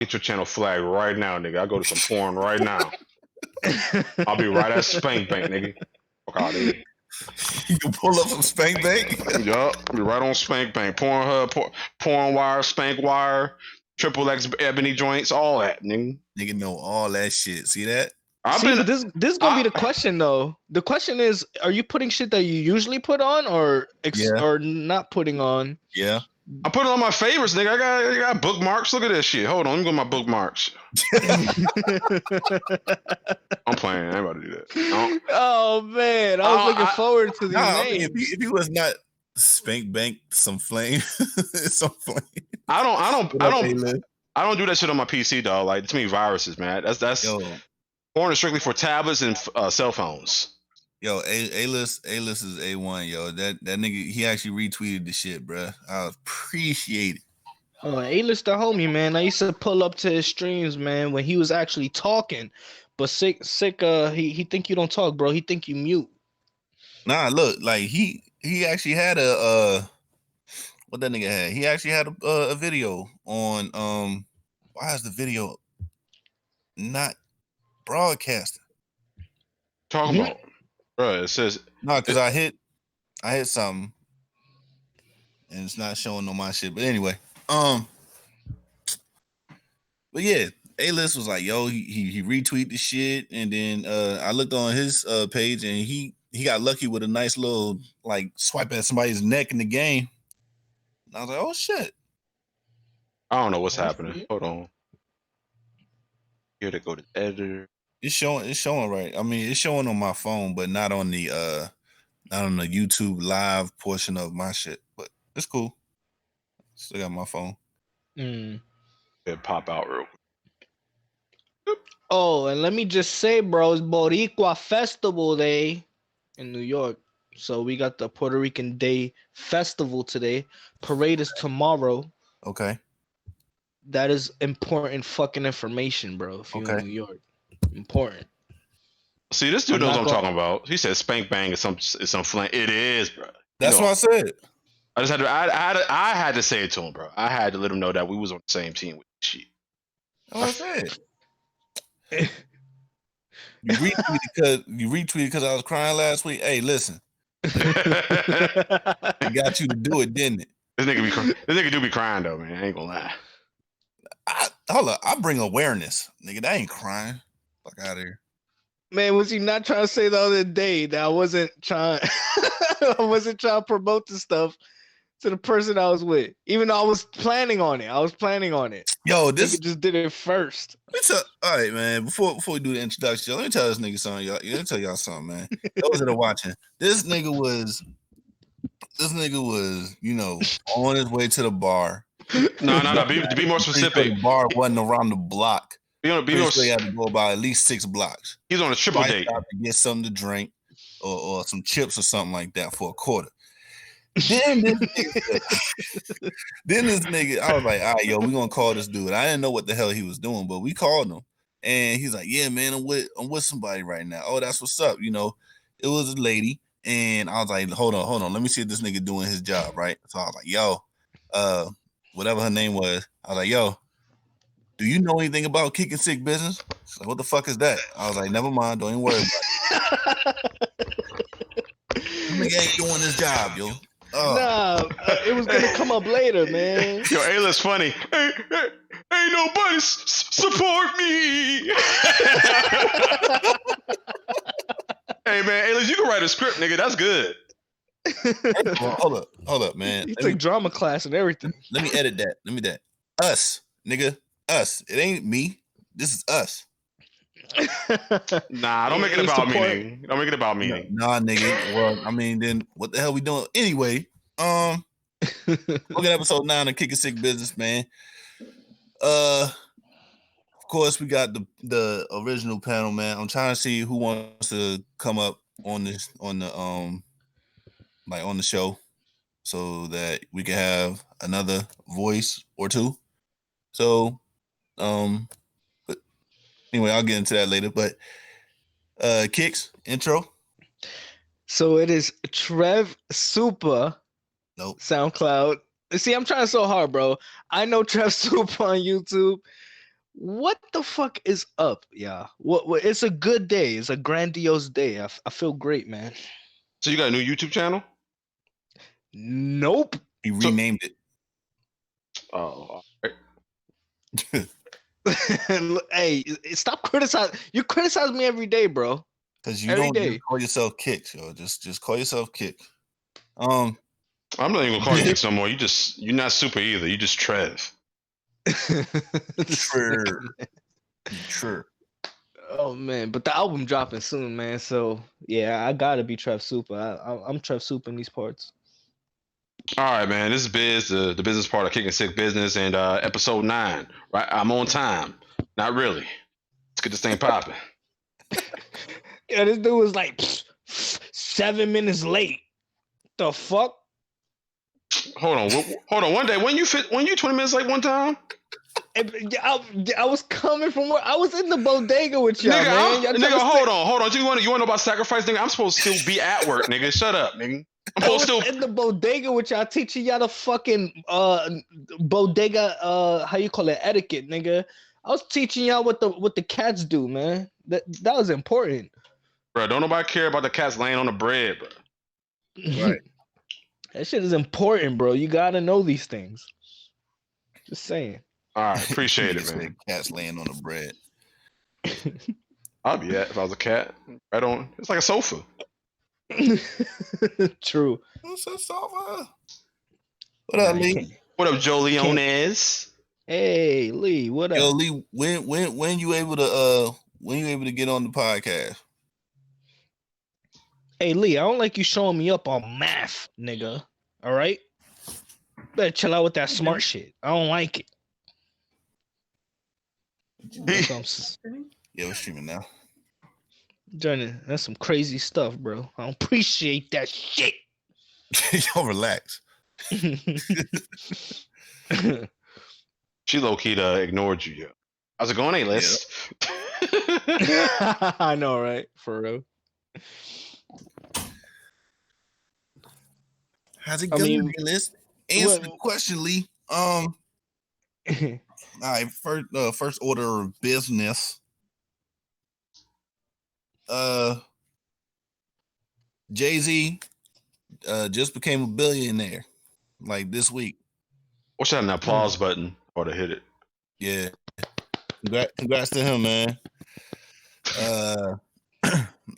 Get your channel flagged right now, nigga. I go to some porn right now. I'll be right at Spank Bank, nigga. Fuck out of here. You can pull up some Spank Bank. Yup, I'll be right on Spank Bank. Pornhub, Porn Wire, Spank Wire, Triple X Ebony joints, all that, nigga. Nigga know all that shit. See that? But this is gonna be the question though. The question is, are you putting shit that you usually put on, or or not putting on? Yeah, I put it on my favorites, nigga. I got bookmarks. Look at this shit. Hold on, let me go to my bookmarks. I'm playing. I ain't about to do that. Oh man, I was looking forward to these names. I mean, if he was not Spank Bank, some flame, some flame. I don't do that shit on my PC, dog. Like, too many viruses, man. That's porn is strictly for tablets and cell phones. Yo, A-list is A1, yo. That nigga, he actually retweeted the shit, bro. I appreciate it. Oh, A-list the homie, man. I used to pull up to his streams, man, when he was actually talking. But sick, he think you don't talk, bro. He think you mute. Nah, look, like he actually had a what that nigga had. He actually had a video on why is the video not broadcasting? Talking about, bro. It says no, because I hit something and it's not showing on my shit. But anyway, but yeah, A-list was like, yo, he retweeted the shit, and then I looked on his page and he got lucky with a nice little like swipe at somebody's neck in the game. And I was like, oh shit. I don't know what's happening. Hold on. Here to go to editor. It's showing right. I mean, it's showing on my phone, but not on the YouTube live portion of my shit. But it's cool. Still got my phone. It pop out real quick. Oh, and let me just say, bro, it's Boricua Festival Day in New York. So we got the Puerto Rican Day Festival today. Parade is tomorrow. Okay. That is important fucking information, bro. If you're in New York. Important. See, this dude knows what I'm talking about. He said Spank Bang is some flank. It is, bro. That's what I said. I just had to I had to say it to him, bro. I had to let him know that we was on the same team with shit. That's what I said. You retweeted because I was crying last week. Hey, listen. I got you to do it, didn't it? This nigga do be crying though, man. I ain't gonna lie. Hold up, I bring awareness, nigga. That ain't crying. Fuck out of here. Man, was he not trying to say the other day that I wasn't trying to promote the stuff to the person I was with, even though I was planning on it. Yo, this nigga just did it first. All right, man. Before we do the introduction, let me tell this nigga something, y'all. Let me tell y'all something, man. Those that are watching, this nigga was, you know, on his way to the bar. No. Be more specific. The bar wasn't around the block. Be more. He had to go about at least 6 blocks. He's on a triple date to get something to drink or some chips or something like that for a quarter. Then this nigga, I was like, all right, yo, we gonna call this dude. I didn't know what the hell he was doing, but we called him, and he's like, yeah, man, I'm with somebody right now. Oh, that's what's up. You know, it was a lady, and I was like, hold on, let me see if this nigga doing his job right. So I was like, yo, whatever her name was, I was like, yo, do you know anything about Kickin Sick Business? Like, what the fuck is that? I was like, never mind, don't even worry about it. This nigga ain't doing his job, yo. Nah, it was gonna come up later, man. Yo, A-list funny. Hey, ain't nobody support me. Hey, man, A-list, you can write a script, nigga. That's good. Well, hold up, man. You took drama class and everything. Let me edit that. Us, nigga. Us. It ain't me. This is us. Nah, don't make it about me, nigga. Don't make it about me. Nah, nigga. Well, I mean, then what the hell we doing? Anyway, look at episode 9 of Kickin Sick Business, man. Of course, we got the original panel, man. I'm trying to see who wants to come up on the show, so that we can have another voice or two. So, but anyway, I'll get into that later. But Kicks intro. So it is Trev Super. Nope. SoundCloud. See, I'm trying so hard, bro. I know Trev Super on YouTube, What the fuck is up, yeah? What? It's a good day. It's a grandiose day. I feel great, man. So you got a new YouTube channel? Nope. He renamed it. Oh, all right. Hey, stop criticizing. You criticize me every day, bro. Because you don't just call yourself Kicks, yo. Just call yourself Kick. I'm not even gonna call you Kicks no more. You're not super either. You just Trev. Sure. Oh man, but the album dropping soon, man. So yeah, I gotta be Trev Super. I'm Trev Super in these parts. All right, man. This is Biz, the business part of Kickin' Sick Business, and episode 9. Right, I'm on time. Not really. Let's get this thing popping. Yeah, this dude was like 7 minutes late. The fuck? Hold on. One day, when you 20 minutes late one time? I was coming from where I was in the bodega with y'all, man. Nigga, hold on. You want to know about sacrifice, nigga? I'm supposed to still be at work, nigga. Shut up, nigga. I was in the bodega with y'all, teaching y'all the fucking bodega how you call it, etiquette, nigga. I was teaching y'all what the cats do, man. That was important. Bro, don't nobody care about the cats laying on the bread, bro. Right. That shit is important, bro. You gotta know these things. Just saying. All right, appreciate it, man. Cats laying on the bread. I'll be that if I was a cat. Right on. It's like a sofa. True. What's a sofa? What up, Lee? What up, Joe Leones? Hey, Lee. What up? Yo, Lee. When you able to get on the podcast? Hey, Lee. I don't like you showing me up on math, nigga. All right. Better chill out with that smart shit. I don't like it. Yeah, we're streaming now. Johnny, that's some crazy stuff, bro. I don't appreciate that shit. Yo, relax. She low-key ignored you. How's it going, A-List? Yeah. I know, right? For real. How's it going, A-List? Answer the question, Lee. All right, first order of business. Jay-Z just became a billionaire like this week. Wish I had an applause button or to hit it. Yeah. Congrats to him, man.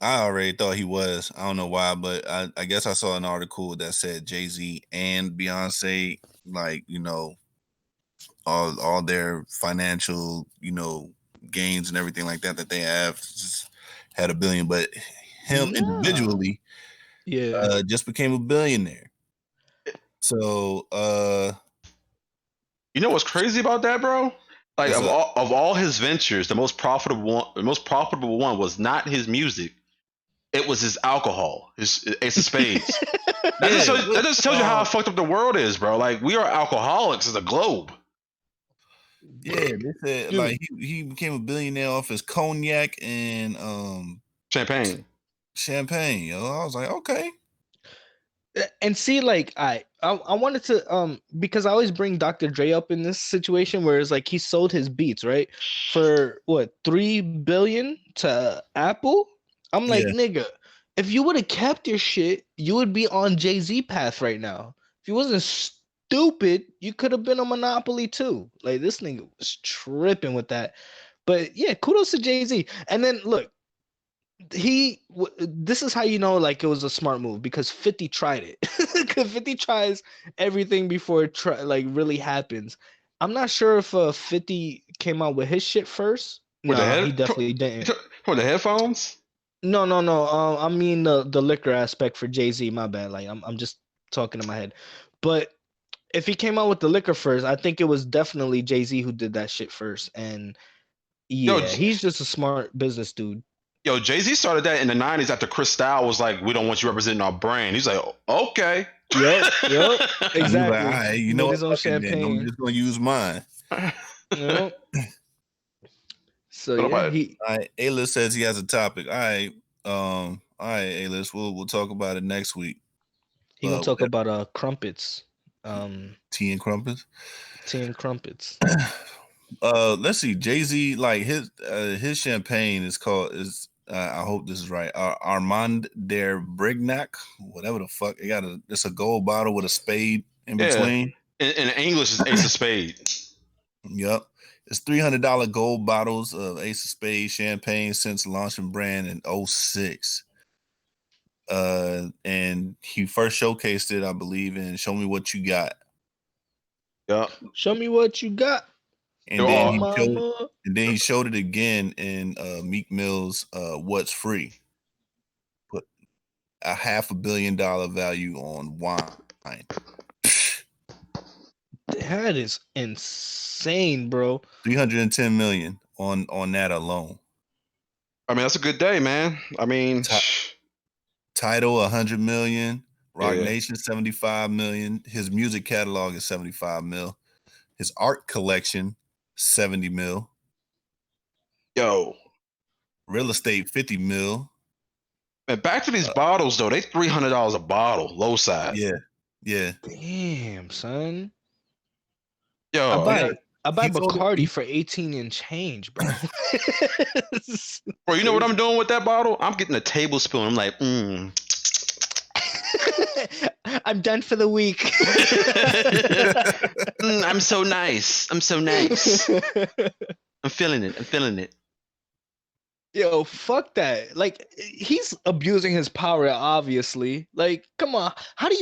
I already thought he was. I don't know why, but I guess I saw an article that said Jay-Z and Beyonce, like, you know, all their financial, you know, gains and everything like that they have just had $1 billion, but him individually just became a billionaire. So you know what's crazy about that, bro? Like of all his ventures, the most profitable one was not his music. It was his alcohol, his Ace of Spades. That just tells you how fucked up the world is, bro. Like, we are alcoholics as a globe. Yeah, they said like he became a billionaire off his cognac and champagne. Yo, I was like, okay. And see, like I wanted to because I always bring Dr. Dre up in this situation where it's like he sold his beats, right? For what, $3 billion to Apple? I'm like, nigga, if you would have kept your shit, you would be on Jay-Z path right now. If you wasn't stupid, you could have been a monopoly too. Like, this nigga was tripping with that. But yeah, kudos to Jay-Z. And then look, this is how you know, like, it was a smart move, because 50 tried it. Because 50 tries everything before it really happens. I'm not sure if 50 came out with his shit first. No, he definitely didn't. For the headphones? No. I mean the liquor aspect for Jay-Z. My bad. Like, I'm just talking in my head. But if he came out with the liquor first, I think it was definitely Jay-Z who did that shit first. And yeah, he's just a smart business dude. Yo, Jay-Z started that in the 90s after Chris Style was like, we don't want you representing our brand. He's like, okay. Yep, exactly. Like, all right, you know, his own champagne. I'm just gonna use mine. Yep. So yeah, all right. A-List says he has a topic. All right, A-List, we'll talk about it next week. He gonna talk about crumpets. Tea and crumpets. Tea and crumpets. Let's see. Jay-Z, like his champagne is called I hope this is right. Armand der Brignac, whatever the fuck. It's a gold bottle with a spade in between. In English, it's Ace of Spades. Yep. It's $300 gold bottles of Ace of Spades champagne since launching brand in 2006. And he first showcased it, I believe, in Show Me What You Got. Yep. Show me what you got. And then he showed it again in Meek Mill's What's Free. Put a $500 million value on wine. That is insane, bro. 310 million on that alone. I mean, that's a good day, man. I mean, Tidal 100 million, Rock Nation 75 million. His music catalog is 75 mil. His art collection 70 mil. Yo, real estate 50 mil. And back to these bottles though, they $300 a bottle, low side. Yeah. Damn, son. Yo, I buy Bacardi for 18 and change, bro. Bro, you know what I'm doing with that bottle? I'm getting a tablespoon. I'm like, I'm done for the week. I'm so nice. I'm so nice. I'm feeling it. Yo, fuck that. Like, he's abusing his power, obviously. Like, come on. How do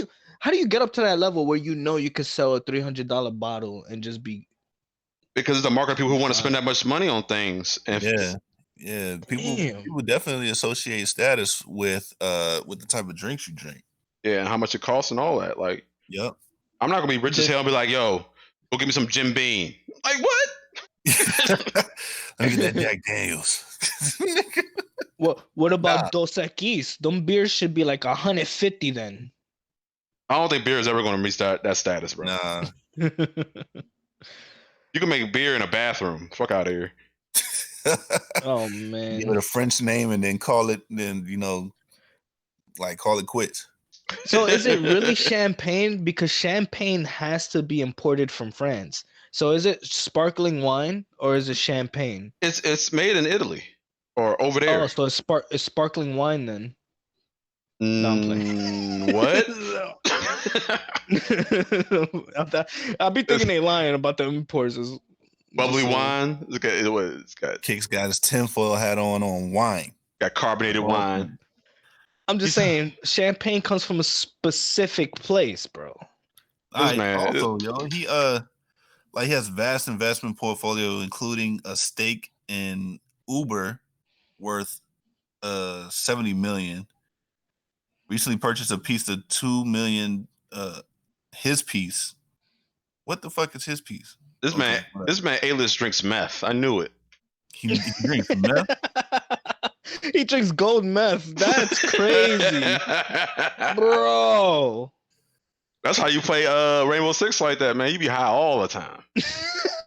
you get up to that level where you know you could sell a $300 bottle and just be? Because it's the market of people who want to spend that much money on things. And yeah. People definitely associate status with the type of drinks you drink. Yeah, and how much it costs and all that. Like, yep. I'm not gonna be rich as hell and be like, yo, go give me some Jim Beam. Like, what? Let me get that Jack Daniels. What about Dos Equis? Them beers should be like 150 then. I don't think beer is ever gonna reach that status, bro. Nah. You can make beer in a bathroom. Fuck out of here. Oh man. Give it a French name and then call it call it quits. So is it really champagne? Because champagne has to be imported from France. So is it sparkling wine or is it champagne? It's made in Italy or over there. Oh, so it's sparkling wine then. No, I'm playing. What? I'll be thinking they lying about the imports. Bubbly wine. It's got Kick's got his tinfoil hat on wine. Got carbonated wine. I'm just saying, champagne comes from a specific place, bro. Also, yo, he has vast investment portfolio, including a stake in Uber worth $70 million. Recently purchased a piece of $2 million. His piece. What the fuck is his piece? This man A-list drinks meth. I knew it. He drinks meth. He drinks gold meth. That's crazy, bro. That's how you play Rainbow Six like that, man. You be high all the time.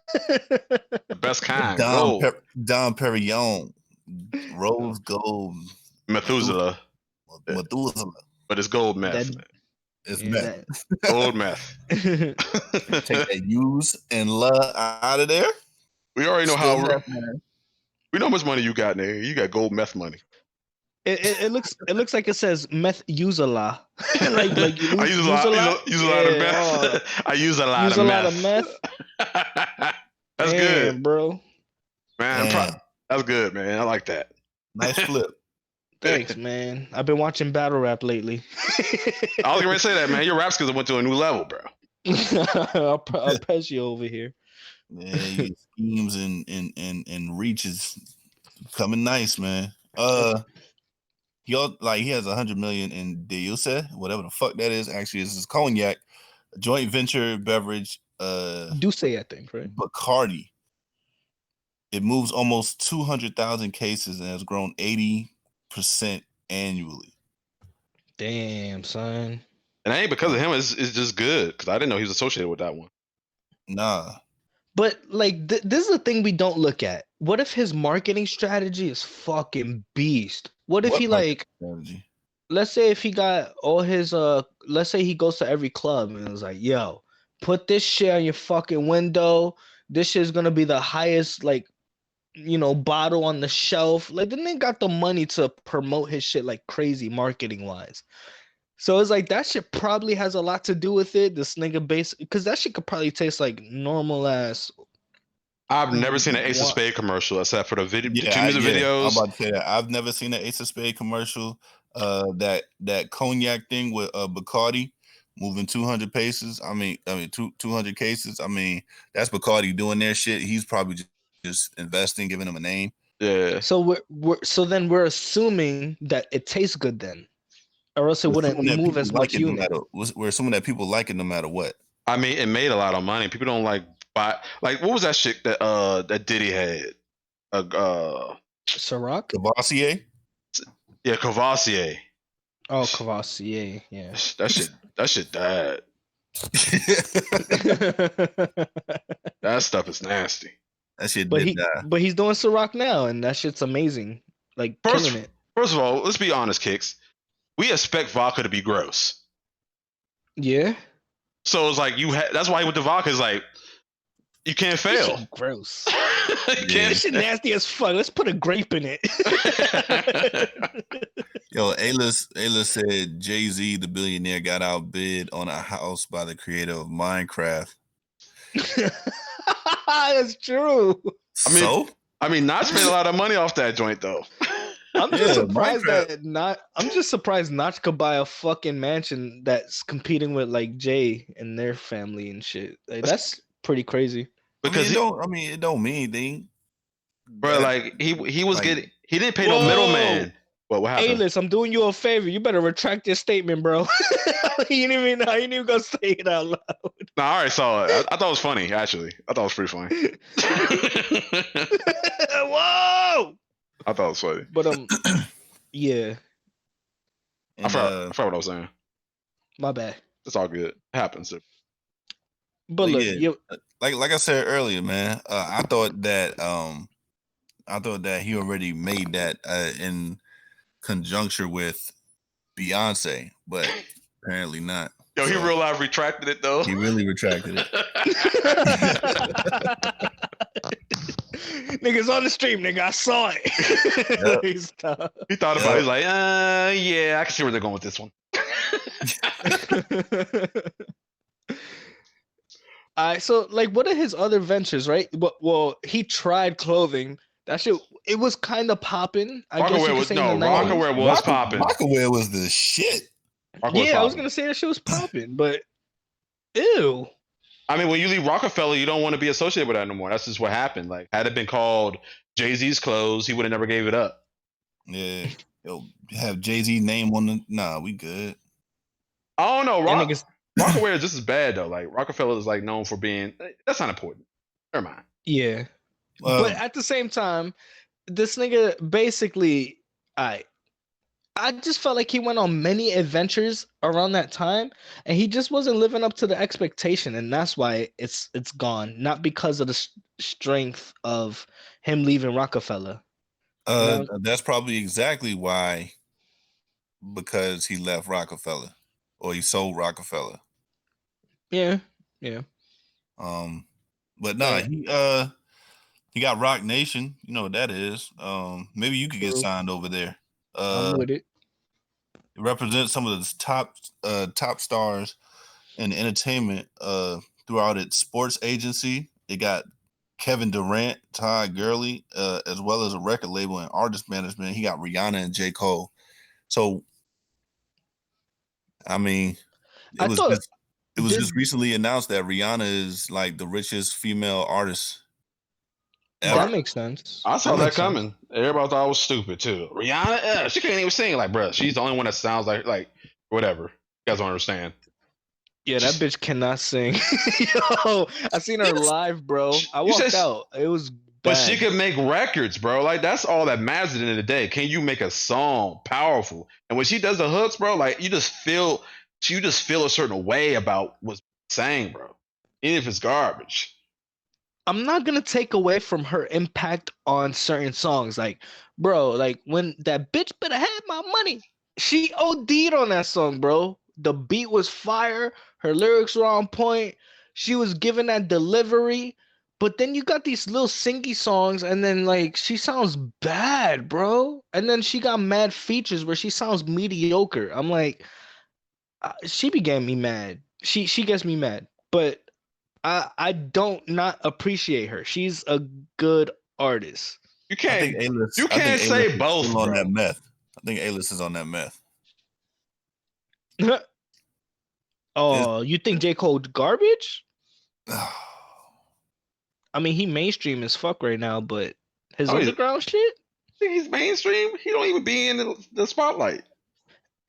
The best kind. Dom Perignon, rose gold, Methuselah. But it's gold meth. It's meth. Gold meth. Take that use and love out of there. We already know how. We know how much money you got, nigga. You got gold meth money. It looks like it says Methuselah. like I use a lot of meth. I use a lot of meth. That's good, bro. Man, that's good, man. I like that. Nice flip. Thanks, man. I've been watching battle rap lately. I was gonna say that, man. Your rap skills went to a new level, bro. I'll press you over here. Yeah, schemes and reaches coming nice, man. He has 100 million in Deuse, whatever the fuck that is. Actually, this is cognac, a joint venture beverage. Douce, I think, right? Bacardi. It moves almost 200,000 cases and has grown 80% annually. Damn, son. And that ain't because of him. It's just good because I didn't know he was associated with that one. Nah. But like, this is the thing we don't look at. What if his marketing strategy is fucking beast? What if he strategy? Let's say if he got all his let's say he goes to every club and was like, yo, put this shit on your fucking window, this shit is gonna be the highest like bottle on the shelf. Like the nigga got the money to promote his shit like crazy marketing wise. So it's like that shit probably has a lot to do with it. This nigga because that shit could probably taste like normal ass. I've never seen an Ace of Spade commercial except for the video, the two music videos. I'm about to say that I've never seen an Ace of Spade commercial. That cognac thing with Bacardi moving 200 paces. I mean 200 cases. I mean, that's Bacardi doing their shit. He's probably just investing, giving them a name. Yeah. So we're assuming that it tastes good then, or else it wouldn't move as much unit. We're assuming that people like it no matter what. I mean, it made a lot of money. People don't like buy. Like, what was that shit that Diddy had? Ciroc? Cavassier? Yeah, Cavassier. Oh, Cavassier. Yeah. That shit died. That stuff is nasty. That shit did die. But he's doing Ciroc now, and that shit's amazing. Like, killing it. First of all, let's be honest, Kicks. We expect vodka to be gross. Yeah. So it's like that's why with the vodka is like you can't fail. Gross. This shit nasty as fuck. Let's put a grape in it. Yo, A-List said Jay-Z, the billionaire, got outbid on a house by the creator of Minecraft. That's true. I mean, Notch made a lot of money off that joint though. I'm just surprised I'm just surprised Notch could buy a fucking mansion that's competing with like Jay and their family and shit. Like, that's pretty crazy. Because it don't mean anything. Bro, like he was getting, he didn't pay no middleman. What happened? A-List, I'm doing you a favor. You better retract your statement, bro. You didn't even go say it out loud. No, I already saw it. I thought it was funny, actually. I thought it was pretty funny. Whoa! I thought it was funny. But yeah. I forgot what I was saying. My bad. It's all good. It happens. But look, like I said earlier, man. I thought that he already made that in conjuncture with Beyonce, but apparently not. Yo, he real life retracted it though. He really retracted it. Niggas on the stream, nigga. I saw it. Yep. He thought about it. He's like, yeah, I can see where they're going with this one. So like, what are his other ventures, right? Well, he tried clothing. That shit, it was kind of popping. Rockaware was popping. Rockaware was the shit. I was gonna say that shit was popping, but ew. I mean, when you leave Rockefeller, you don't want to be associated with that no more. That's just what happened. Like, had it been called Jay-Z's clothes, he would have never gave it up. Yeah, have Jay-Z name on the. Nah, we good. I don't know. Rockaware is just as bad though. Like, Rockefeller is like known for being. That's not important. Never mind. Yeah, but at the same time, this nigga basically, I just felt like he went on many adventures around that time, and he just wasn't living up to the expectation, and that's why it's gone. Not because of the strength of him leaving Rockefeller. That's probably exactly why. Because he left Rockefeller, or he sold Rockefeller. Yeah. But nah, he got Rock Nation. You know what that is. Maybe you could get signed over there. I'm with it. It represents some of the top stars in entertainment throughout its sports agency. It got Kevin Durant, Todd Gurley, as well as a record label and artist management. He got Rihanna and J. Cole. So, I mean, it was just recently announced that Rihanna is like the richest female artist ever. That makes sense. I saw that coming. Everybody thought I was stupid too. Rihanna, she can't even sing. Like, bro, she's the only one that sounds like whatever. You guys don't understand. Yeah, that bitch cannot sing. Yo, I seen her live, bro. I walked out. It was bad. But she could make records, bro. Like, that's all that matters at the end of the day. Can you make a song powerful? And when she does the hooks, bro, like you just feel a certain way about what's saying, bro. Even if it's garbage. I'm not gonna take away from her impact on certain songs. Like, bro, like when that bitch better have my money. She OD'd on that song, bro. The beat was fire. Her lyrics were on point. She was giving that delivery. But then you got these little singy songs, and then like she sounds bad, bro. And then she got mad features where she sounds mediocre. I'm like, she be getting me mad. She gets me mad, but I don't not appreciate her. She's a good artist. You I think can't A-list. you I think can't A-list say is both, still on bro. that meth. I think A-list is on that meth. Oh, you think J. Cole garbage? I mean, he mainstream as fuck right now, but his Oh, underground shit? he's mainstream. He don't even be in the spotlight.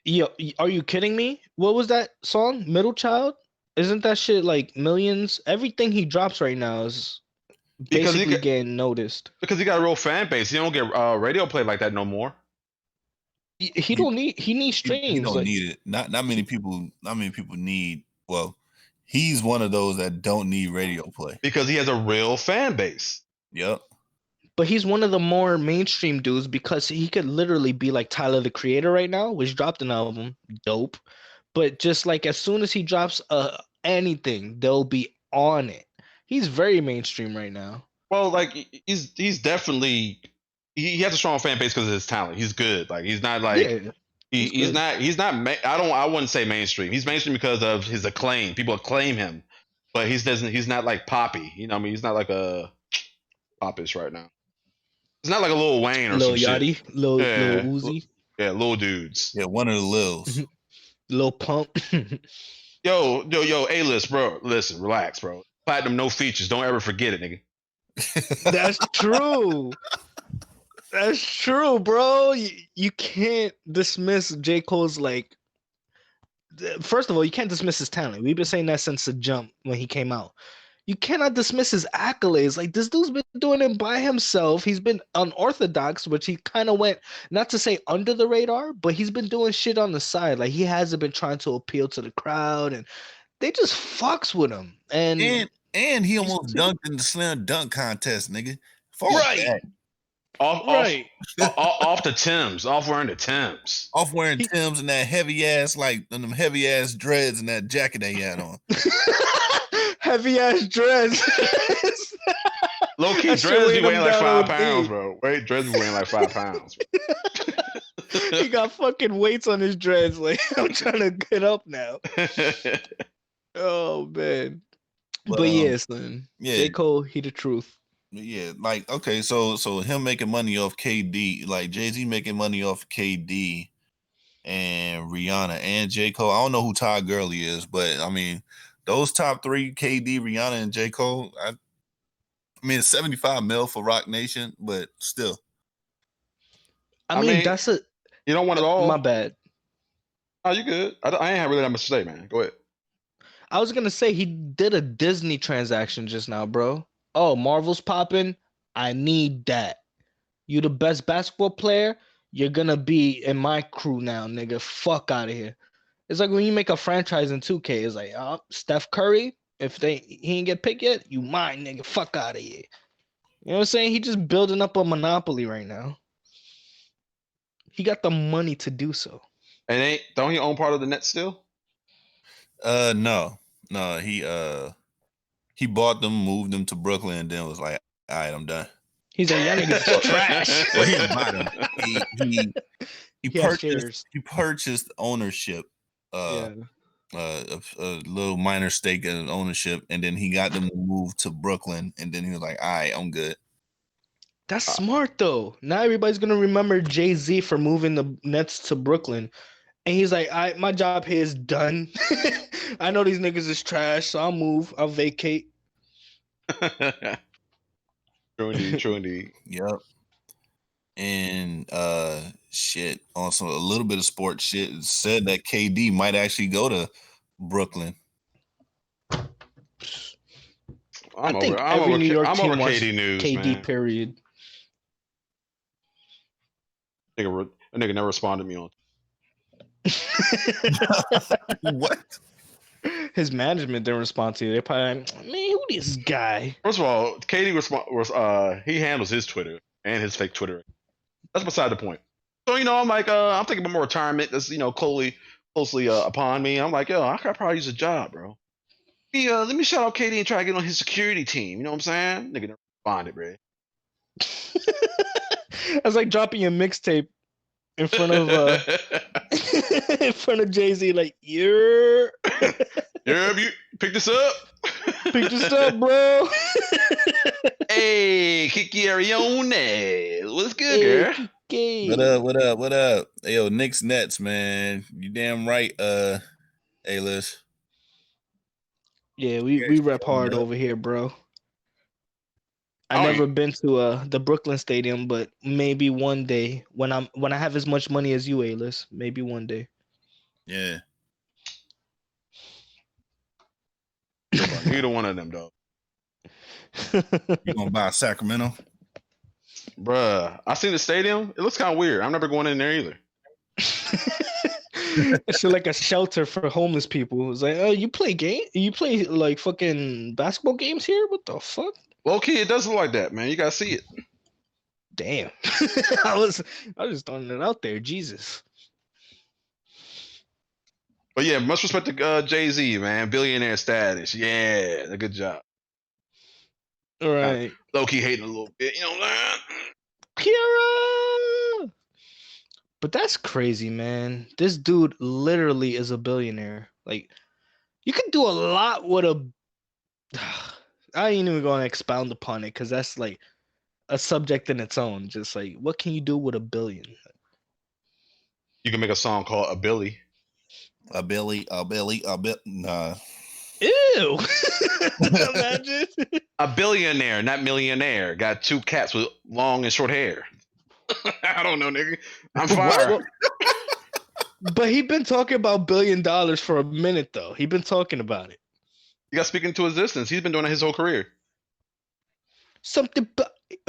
Yo, are you kidding me? What was that song? Middle Child? Isn't that shit like millions? Everything he drops right now is Because basically getting noticed. he got a real fan base. He don't get radio play like that no more. He needs He streams. don't Like, need it. Not many people. Not many people need. Well, he's one of those that don't need radio play. Because he has a real fan base. Yep. but he's one of the more mainstream dudes because he could literally be like Tyler the Creator right now, which dropped an album, dope. But just like as soon as he drops anything, they'll be on it. He's very mainstream right now. Well, like he's definitely he has a strong fan base because of his talent. He's good. Like he's not like Yeah, he's good. not I wouldn't say mainstream. He's mainstream because of his acclaim. People acclaim him, but he's not like poppy. You know what I mean? He's not like a popish right now. It's not like a Lil Wayne or Lil some shit. Yachty, Lil Yeah, Uzi, yeah, little dudes. Yeah, one of the Lils. Lil Pump. Yo, A-list, bro. Listen, relax, bro. Platinum, no features. Don't ever forget it, nigga. That's true. That's true, bro. You can't dismiss J. Cole's like. First of all, you can't dismiss his talent. We've been saying that since the jump when he came out. You cannot dismiss his accolades. Like this dude's been doing it by himself. He's been unorthodox, which he kind of went not to say under the radar, but he's been doing shit on the side. Like he hasn't been trying to appeal to the crowd, and they just fucks with him. And he almost dunked in the slam dunk contest, nigga. Right. Off the Timbs, off wearing the Timbs. Off wearing Timbs and that heavy ass, like them heavy ass dreads and that jacket that he had on. Heavy ass dreads. Low key dreads be weighing like 5 pounds, bro. Dreads be weighing like 5 pounds. He got fucking weights on his dreads. Like I'm trying to get up now. Oh man. But yes, man. Yeah. J. Cole, he the truth. Yeah, like okay, so him making money off KD, like Jay-Z making money off KD and Rihanna and J. Cole. I don't know who Todd Gurley is, but I mean those top three, KD, Rihanna, and J. Cole, I mean it's 75 mil for Rock Nation, but still. I mean that's a you don't want it all. My bad. Oh, you good. I ain't have really that much to say, man. Go ahead. I was gonna say he did a Disney transaction just now, bro. Oh, Marvel's popping. I need that. You the best basketball player. You're gonna be in my crew now, nigga. Fuck out of here. It's like when you make a franchise in 2K. It's like, Steph Curry. If he ain't get picked yet, you mine, nigga. Fuck out of here. You know what I'm saying? He just building up a monopoly right now. He got the money to do so. And don't he own part of the Nets still? No, he bought them, moved them to Brooklyn, and then was like, all right, I'm done. He's like, y'all niggas trash. Well, he didn't buy them. He purchased ownership, a little minor stake in ownership, and then he got them to move to Brooklyn, and then he was like, all right, I'm good. That's smart though. Now everybody's gonna remember Jay-Z for moving the Nets to Brooklyn. And he's like, my job here is done. I know these niggas is trash, so I'll move. I'll vacate. True indeed. Yep. And shit, also a little bit of sports shit. It said that KD might actually go to Brooklyn. I'm over KD news, KD, man. period. A nigga never responded to me on. What? His management didn't respond to you. They probably like, man, who this guy? First of all, KD he handles his Twitter and his fake Twitter. That's beside the point. So I'm like, I'm thinking about more retirement. That's closely upon me. I'm like, yo, I could probably use a job, bro. Let me shout out KD and try to get on his security team. You know what I'm saying? Nigga never responded, bro. That's like dropping your mixtape in front of in front of Jay-Z, like, you're Yeah, you pick this up. pick this up, bro. Hey, Kiki Arione. What's good, Hey, girl? Kiki. What up? Hey, yo, Knicks Nets, man. You damn right, A-list. Yeah, we rep hard over here, bro. I never been to the Brooklyn Stadium, but maybe one day when I have as much money as you, A-list, maybe one day. Yeah. Neither one of them, though. You gonna buy Sacramento? Bruh, I seen the stadium. It looks kind of weird. I'm never going in there either. It's like a shelter for homeless people. It's like, oh, you play like fucking basketball games here? What the fuck? Low key, it does look like that, man. You gotta see it. Damn. I was just throwing it out there. Jesus. But yeah, much respect to Jay-Z, man. Billionaire status. Yeah, good job. All right. Low key hating a little bit, you know what I'm saying? Kira! But that's crazy, man. This dude literally is a billionaire. Like, you can do a lot with a. I ain't even gonna expound upon it because that's like a subject in its own. Just like, what can you do with $1 billion? You can make a song called A Billy. A bit. Nah. Ew! Imagine. A billionaire, not millionaire. Got 2 cats with long and short hair. I don't know, nigga. I'm fired. But he been talking about $1 billion for a minute, though. He been talking about it. You got speaking to existence. He's been doing it his whole career. Something.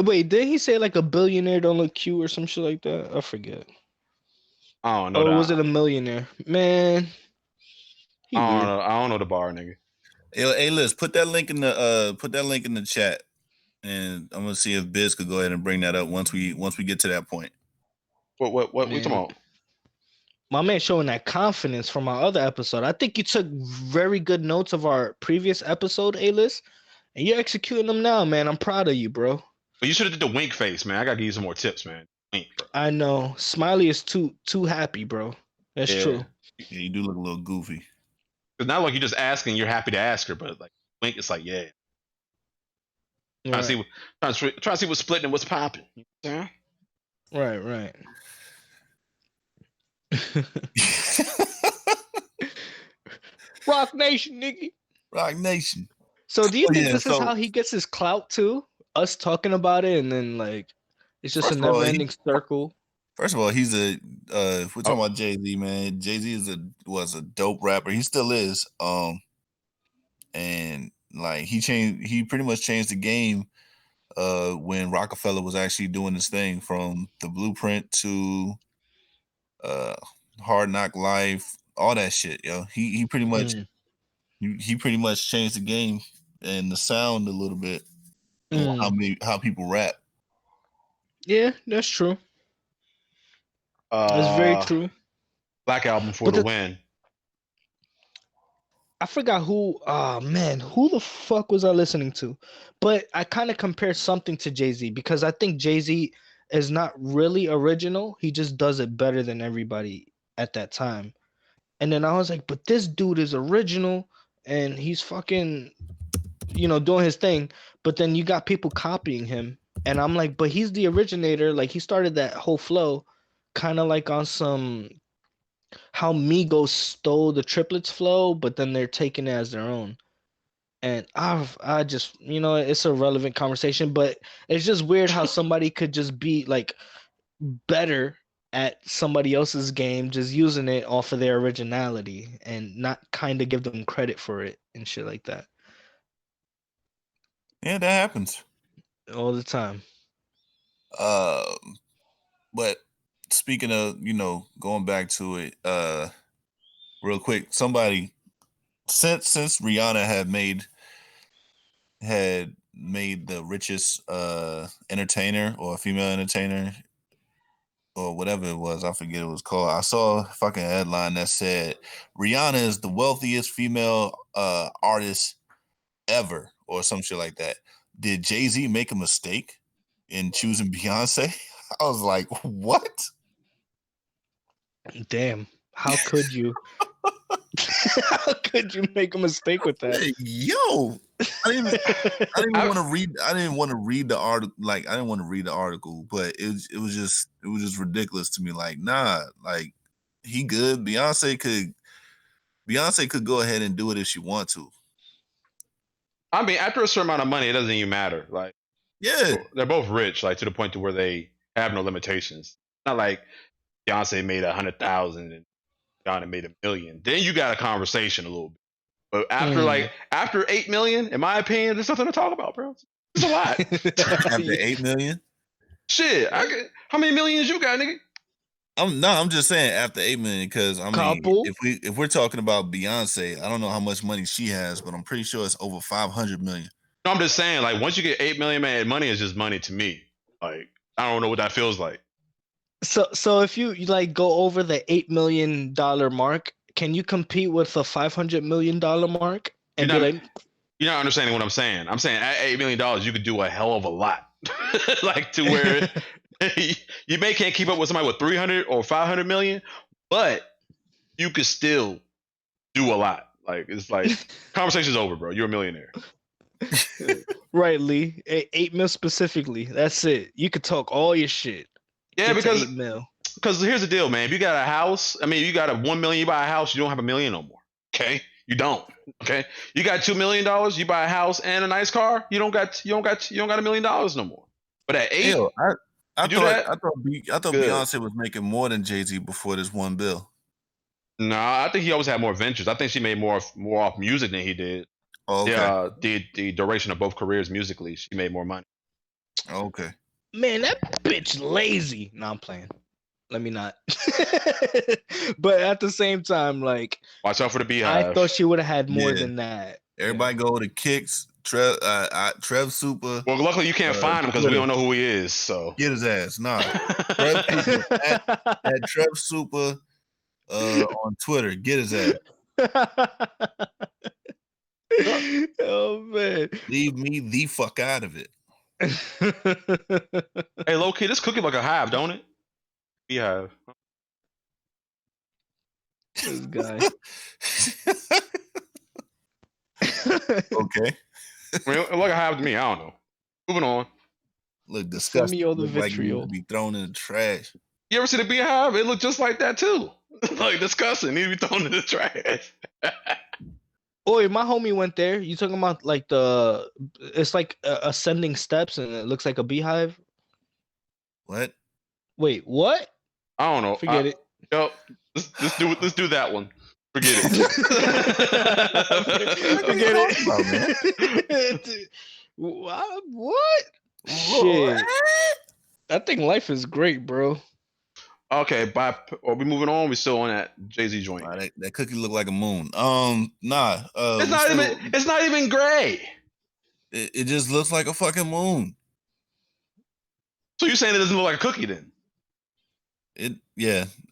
Wait, didn't he say like a billionaire don't look cute or some shit like that? I forget. I don't know. Or was it a millionaire? Man. I don't know the bar, nigga. Hey, Liz, put that link in the chat, and I'm gonna see if Biz could go ahead and bring that up once we get to that point. What we talking about? My man showing that confidence from our other episode. I think you took very good notes of our previous episode, A-list, and you're executing them now, man. I'm proud of you, bro. But you should have did the wink face, man. I gotta give you some more tips, man. Wink, bro. I know. Smiley is too happy, bro. That's true. Yeah, you do look a little goofy. It's not like you're just asking, you're happy to ask her, but like wink, it's like, yeah. Trying to see what's splitting and what's popping. You know what I'm Right. Rock Nation, nigga. Rock Nation. So do you think this is how he gets his clout too? Us talking about it and then like it's just a never-ending circle. First of all, he's we're talking about Jay-Z, man. Jay-Z was a dope rapper. He still is. And like he pretty much changed the game when Rockefeller was actually doing this thing, from The Blueprint to Hard Knock Life, all that shit, yo. He pretty much changed the game and the sound a little bit, how people rap. Yeah, that's true. That's very true. Black Album for the win. I forgot who. Oh man, who the fuck was I listening to? But I kind of compared something to Jay-Z because I think Jay-Z is not really original. He just does it better than everybody at that time. And then I was like, but this dude is original and he's fucking, doing his thing. But then you got people copying him. And I'm like, but he's the originator. Like he started that whole flow kind of like on some how Migos stole the triplets flow, but then they're taking it as their own. And I just, it's a relevant conversation, but it's just weird how somebody could just be like better at somebody else's game, just using it off of their originality and not kind of give them credit for it and shit like that. Yeah, that happens all the time. But speaking of, going back to it, real quick, somebody since Rihanna had made the richest entertainer or female entertainer or whatever it was. I forget what it was called. I saw a fucking headline that said Rihanna is the wealthiest female artist ever, or some shit like that. Did Jay-Z make a mistake in choosing Beyonce? I was like, what? Damn. How could you? How could you make a mistake with that? Hey, yo, I didn't want to read. I didn't want to read the article. Like, I didn't want to read the article, but it was just ridiculous to me. Like, nah, like he good. Beyonce could go ahead and do it if she want to. I mean, after a certain amount of money, it doesn't even matter. Like, Yeah, they're both rich, like to the point to where they have no limitations. Not like Beyonce made 100,000 and Rihanna made 1 million. Then you got a conversation a little bit. But after 8 million, in my opinion, there's nothing to talk about, bro. It's a lot. after 8 million. Shit, how many millions you got, nigga? I'm just saying after 8 million, because I mean, if we're talking about Beyonce, I don't know how much money she has, but I'm pretty sure it's over 500 million. No, I'm just saying, like, once you get 8 million, man, money is just money to me. Like, I don't know what that feels like. So if you like go over the $8 million mark, can you compete with the $500 million mark? And you're not understanding what I'm saying. I'm saying at $8 million, you could do a hell of a lot. Like, to where you may can't keep up with somebody with 300 or 500 million, but you could still do a lot. Like, it's like conversation's over, bro. You're a millionaire. Right, Lee. 8 mil specifically. That's it. You could talk all your shit. Yeah, because 8 mil. Because here's the deal, man. If you got a house, I mean, you got a 1 million, you buy a house, you don't have $1 million no more. Okay, you don't. Okay, you got $2 million, you buy a house and a nice car, you don't got $1 million no more. But at 8, I thought Beyonce was making more than Jay-Z before this one bill. No, I think he always had more ventures. I think she made more off music than he did. Oh, okay. Yeah, the duration of both careers musically, she made more money. Okay. Man, that bitch lazy. No, I'm playing. Let me not. But at the same time, like, watch out for the Beehive. I thought she would have had more than that. Everybody go to Kicks, Trev Super. Well, luckily you can't find him because we don't know who he is. So get his ass. Nah, Trev Super at Trev Super on Twitter. Get his ass. Oh man, leave me the fuck out of it. Hey, low key, this cookie like a hive, don't it? Beehive. This guy. Okay. I mean, like a hive to me. I don't know. Moving on. Look disgusting. Look like you need to be thrown in the trash. You ever see the Beehive? It looked just like that too. Like disgusting. Need to be thrown in the trash. Oh, my homie went there. You talking about like it's like ascending steps and it looks like a beehive? What? Wait, what? I don't know. Forget it. Yo, let's do that one. Forget it. Forget it. What? Shit. I think life is great, bro. Okay, are we moving on? We still on that Jay-Z joint. That cookie look like a moon. Nah. It's not even gray. It just looks like a fucking moon. So you're saying it doesn't look like a cookie then?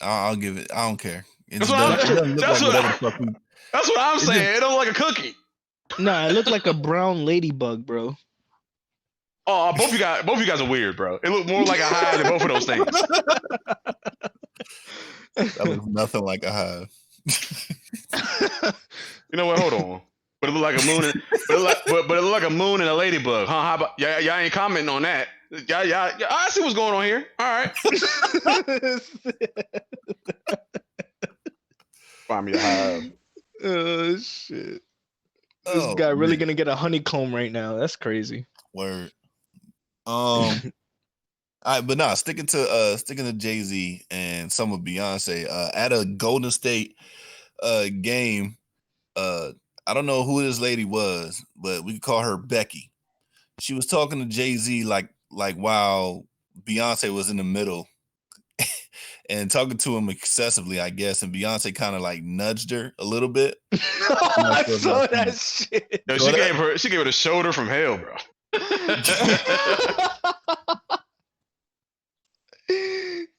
I'll give it. I don't care. That's what I'm saying. It don't look like a cookie. Nah, it looked like a brown ladybug, bro. Oh, both you guys are weird, bro. It looked more like a hive than both of those things. That looks nothing like a hive. You know what? Hold on. But it looked like a moon. But it looked like a moon and a ladybug, huh? How about y'all ain't commenting on that? Y'all, I see what's going on here. All right. Find me a hive. Oh shit! This guy really gonna get a honeycomb right now. That's crazy. Word. All right, but nah, sticking to Jay-Z and some of Beyonce. At a Golden State game, I don't know who this lady was, but we could call her Becky. She was talking to Jay-Z like while Beyonce was in the middle and talking to him excessively, I guess. And Beyonce kind of like nudged her a little bit. I saw that shit. No, she gave her the shoulder from hell, bro.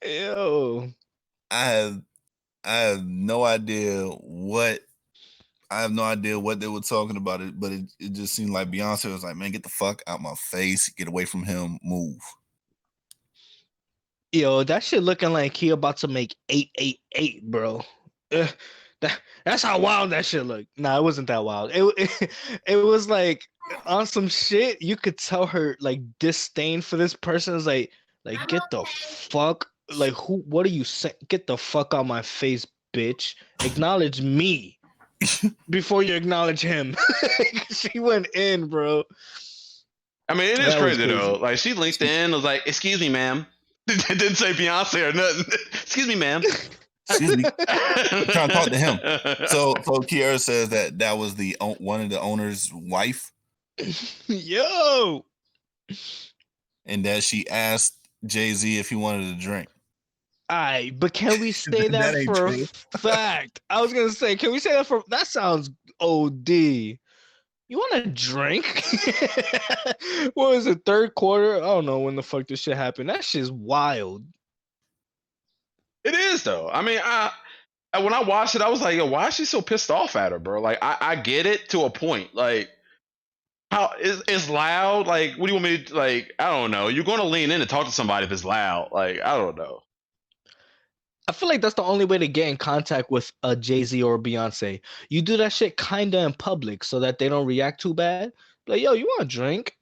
Yo. I have no idea what they were talking about it, but it just seemed like Beyonce was like, man, get the fuck out my face, get away from him, move. Yo, that shit looking like he about to make 888, bro. That's how wild that shit looked. Nah, it wasn't that wild. It was like on some shit. You could tell her like disdain for this person is like get the fuck like who? What are you saying? Get the fuck out my face, bitch. Acknowledge me before you acknowledge him. She went in, bro. I mean, it is crazy though. Like she linked in, was like, "Excuse me, ma'am." Didn't say Beyonce or nothing. Excuse me, ma'am. Excuse me. I'm trying to talk to him. So Kiara says that was the one of the owner's wife. Yo. And that she asked Jay-Z if he wanted a drink. But can we say that for a fact? I was gonna say, can we say that for that sounds OD. You want a drink? What was it, third quarter? I don't know when the fuck this shit happened. That shit's wild. It is though. I mean, when I watched it, I was like, yo, why is she so pissed off at her, bro? Like, I get it to a point. Like, how it's loud. Like, what do you want me to like? I don't know. You're going to lean in and talk to somebody if it's loud. Like, I don't know. I feel like that's the only way to get in contact with a Jay-Z or Beyonce. You do that shit kinda in public so that they don't react too bad. Like, yo, you want a drink?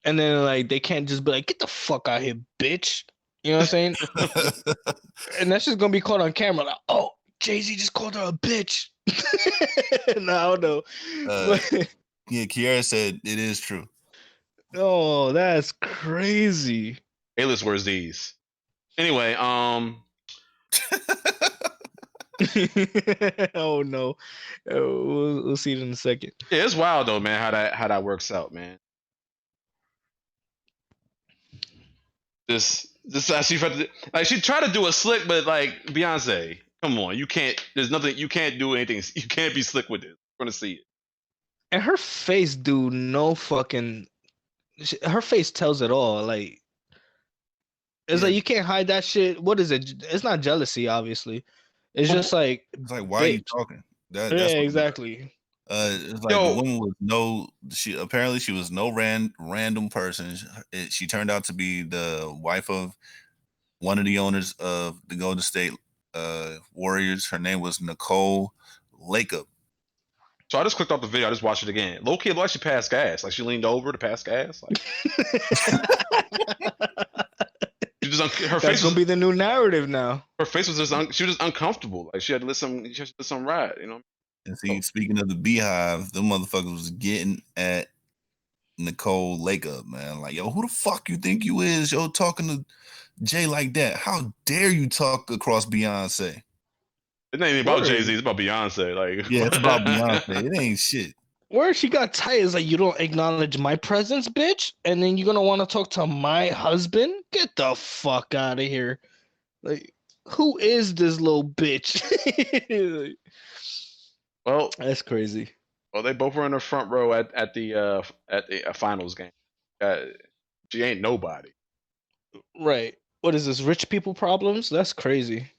And then like they can't just be like, get the fuck out here, bitch. You know what I'm saying? And that's just gonna be caught on camera. Like, oh, Jay-Z just called her a bitch. No, I don't know. Yeah, Kiara said it is true. Oh, that's crazy. A-list, where's these? Anyway, Oh no, we'll see it in a second. Yeah, it's wild though, man. How that works out, man. This like she tried to do a slick, but like Beyonce, come on, you can't. There's nothing you can't do anything. You can't be slick with it. We're gonna see it. And her face, dude, no fucking. Her face tells it all. Like, it's like you can't hide that shit. What is it? It's not jealousy, obviously. It's just like. It's like, why are you talking? That's exactly. It's like the woman was she was no random person. She turned out to be the wife of one of the owners of the Golden State Warriors. Her name was Nicole Lakeup. So I just clicked off the video. I just watched it again. Low key, like she passed gas. Like she leaned over to pass gas. Like her face gonna be the new narrative now. Her face was she was just uncomfortable. Like she had to let some ride. You know. And see, speaking of the Beehive, them motherfuckers was getting at Nicole Lakeup, man. Like, yo, who the fuck you think you is? Yo, talking to Jay like that. How dare you talk across Beyonce? It ain't about Jay-Z, it's about Beyonce. Like, yeah, it's about Beyonce. It ain't shit. Where she got tight is like, you don't acknowledge my presence, bitch, and then you're gonna want to talk to my husband? Get the fuck out of here! Like, who is this little bitch? Well, that's crazy. Well, they both were in the front row at the finals game. She ain't nobody. Right. What is this? Rich people problems? That's crazy.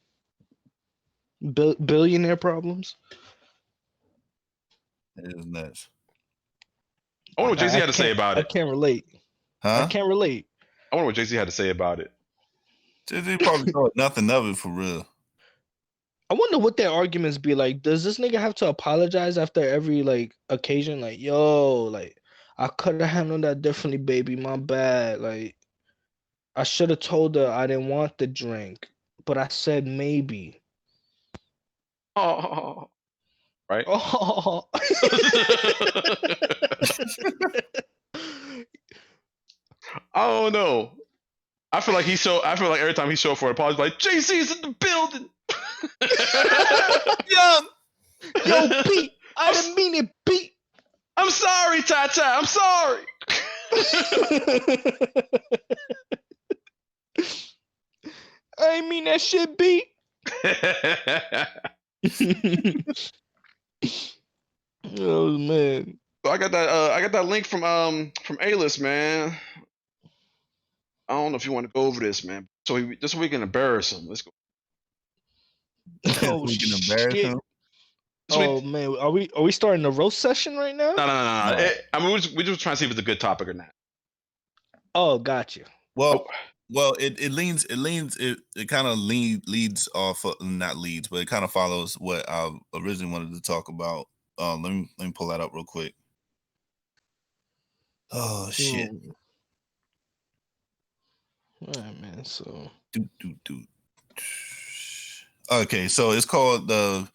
Billionaire problems? It is nuts. I wonder what Jay-Z had to say about it. I can't relate. Huh? I can't relate. I wonder what Jay-Z had to say about it. Jay-Z probably thought nothing of it for real. I wonder what their arguments be like. Does this nigga have to apologize after every like occasion? Like, yo, like I could have handled that differently, baby. My bad. Like, I should have told her I didn't want the drink, but I said maybe. Oh, right. Oh. I don't know. I feel like every time he show up for an apology, like Jay-Z's in the building. Yo, Pete, I didn't mean it, Pete. I'm sorry, Tata. I'm sorry. I ain't mean that shit, Pete. Oh man. So I got that link from A-list, man. I don't know if you want to go over this, man. this we can embarrass him. Let's go. Oh We can embarrass shit! him. Oh man, are we starting a roast session right now? No. No. I mean, we're just trying to see if it's a good topic or not. Oh, got you. Well, it kind of leads off not leads, but it kind of follows what I originally wanted to talk about. Let me pull that up real quick. Oh shit! All right, man. So Okay, so it's called the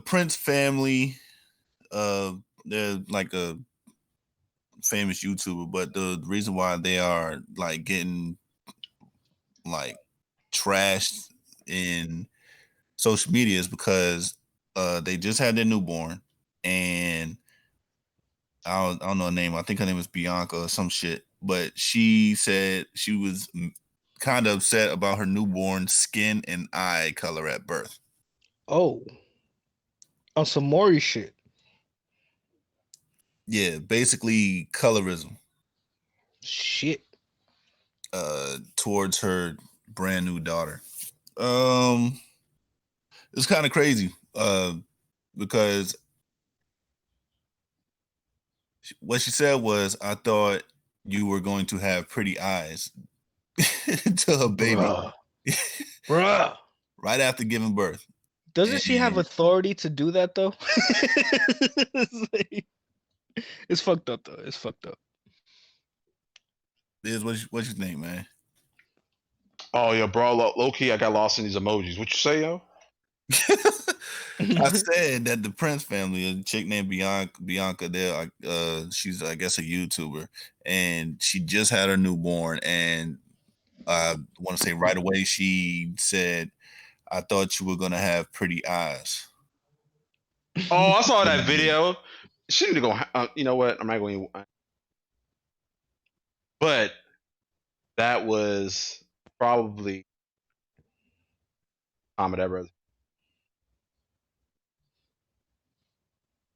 Prince family. They're like a famous YouTuber, but the reason why they are like getting like trashed in social media is because they just had their newborn, and I don't know her name. I think her name was Bianca or some shit. But she said she was kind of upset about her newborn skin and eye color at birth. Oh, on some Maury shit. Yeah, basically colorism. Shit. Towards her brand new daughter. It's kind of crazy. Because what she said was, "I thought you were going to have pretty eyes," to her baby, Bruh. right after giving birth. Doesn't she have authority to do that though? It's fucked up though. It's fucked up. Is what you think, man? Oh, yo, bro, low key, I got lost in these emojis. What you say, yo? I said that the Prince family, a chick named Bianca, there, she's I guess a YouTuber, and she just had her newborn, and I want to say right away she said, "I thought you were gonna have pretty eyes." Oh, I saw that video. She need to go. You know what? I'm not going. But that was probably time of ever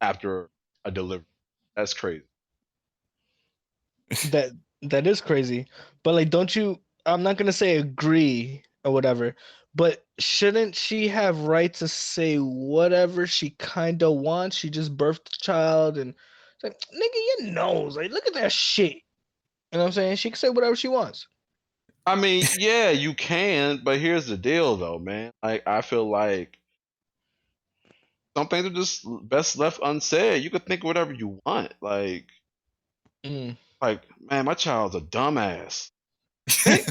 after a delivery. That's crazy. That is crazy. But like, don't you? I'm not gonna say agree or whatever, but shouldn't she have right to say whatever she kind of wants? She just birthed a child, and it's like, nigga, your nose. Like, look at that shit. You know what I'm saying? She can say whatever she wants. I mean, yeah, you can, but here's the deal, though, man. Like, I feel like some things are just best left unsaid. You could think whatever you want. Like, man, my child's a dumbass. Think,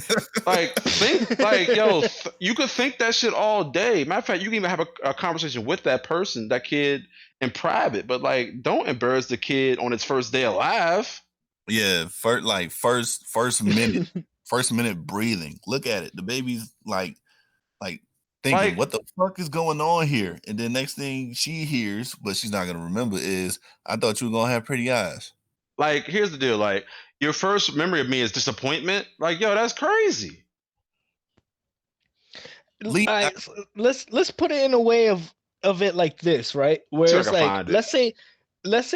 yo, you could think that shit all day. Matter of fact, you can even have a conversation with that person, that kid, in private. But like, don't embarrass the kid on its first day alive. Yeah, first minute breathing. Look at it. The baby's like thinking, what the fuck is going on here? And then next thing she hears, but she's not gonna remember, is, "I thought you were gonna have pretty eyes." Like, here's the deal. Like, your first memory of me is disappointment. Like, yo, that's crazy. Let's put it in a way of it like this, right? Where it's like, let's say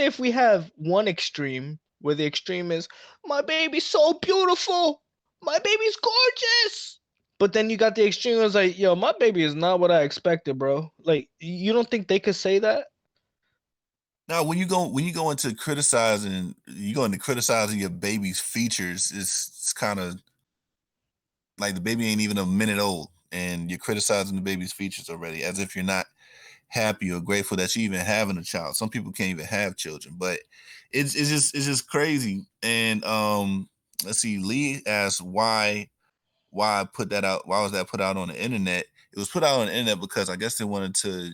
if we have one extreme where the extreme is, my baby's so beautiful, my baby's gorgeous, but then you got the extreme was like, yo, my baby is not what I expected, bro. Like, you don't think they could say that? Now, when you go into criticizing your baby's features, it's kind of like the baby ain't even a minute old, and you're criticizing the baby's features already, as if you're not happy or grateful that you're even having a child. Some people can't even have children, but it's just crazy. And let's see, Lee asked why I put that out. Why was that put out on the internet? It was put out on the internet because I guess they wanted to,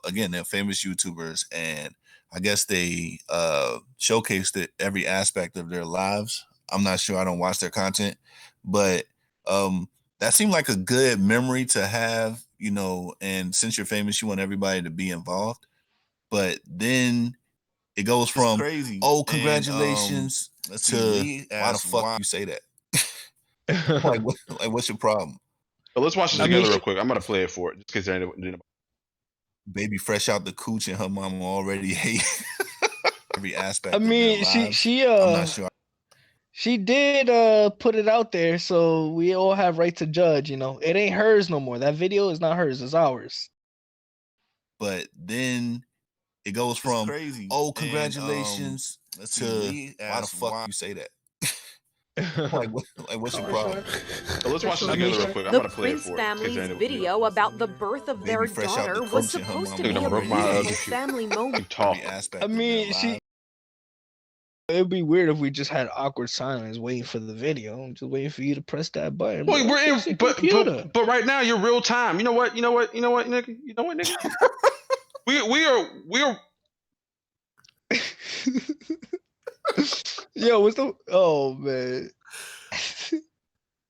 again, they're famous YouTubers, and I guess they showcased it every aspect of their lives. I'm not sure. I don't watch their content, but that seemed like a good memory to have, and since you're famous, you want everybody to be involved. But then it goes from crazy, oh, congratulations, and, to why the fuck you say that? like, what's your problem? But let's watch this together real quick. I'm gonna play it for it, just in case there ain't baby fresh out the cooch and her mama already hate every aspect. I mean, of their lives. she I'm not sure. She did put it out there, so we all have right to judge. You know, it ain't hers no more. That video is not hers; it's ours. But then it goes from crazy. Oh, congratulations to why the fuck you say that? What's your problem? So let's watch this together real quick. I'm The gonna play it Prince for family's it. video about the birth of their Baby fresh out the daughter was crooks in her supposed to mama. be a Broke my beautiful computer. family moment. Talk. I mean, it'd be weird if we just had awkward silence waiting for the video. I'm just waiting for you to press that button. Well, we're Fix in, your computer. but right now you're real time. You know what, nigga? we are. Yo, what's the? Oh man,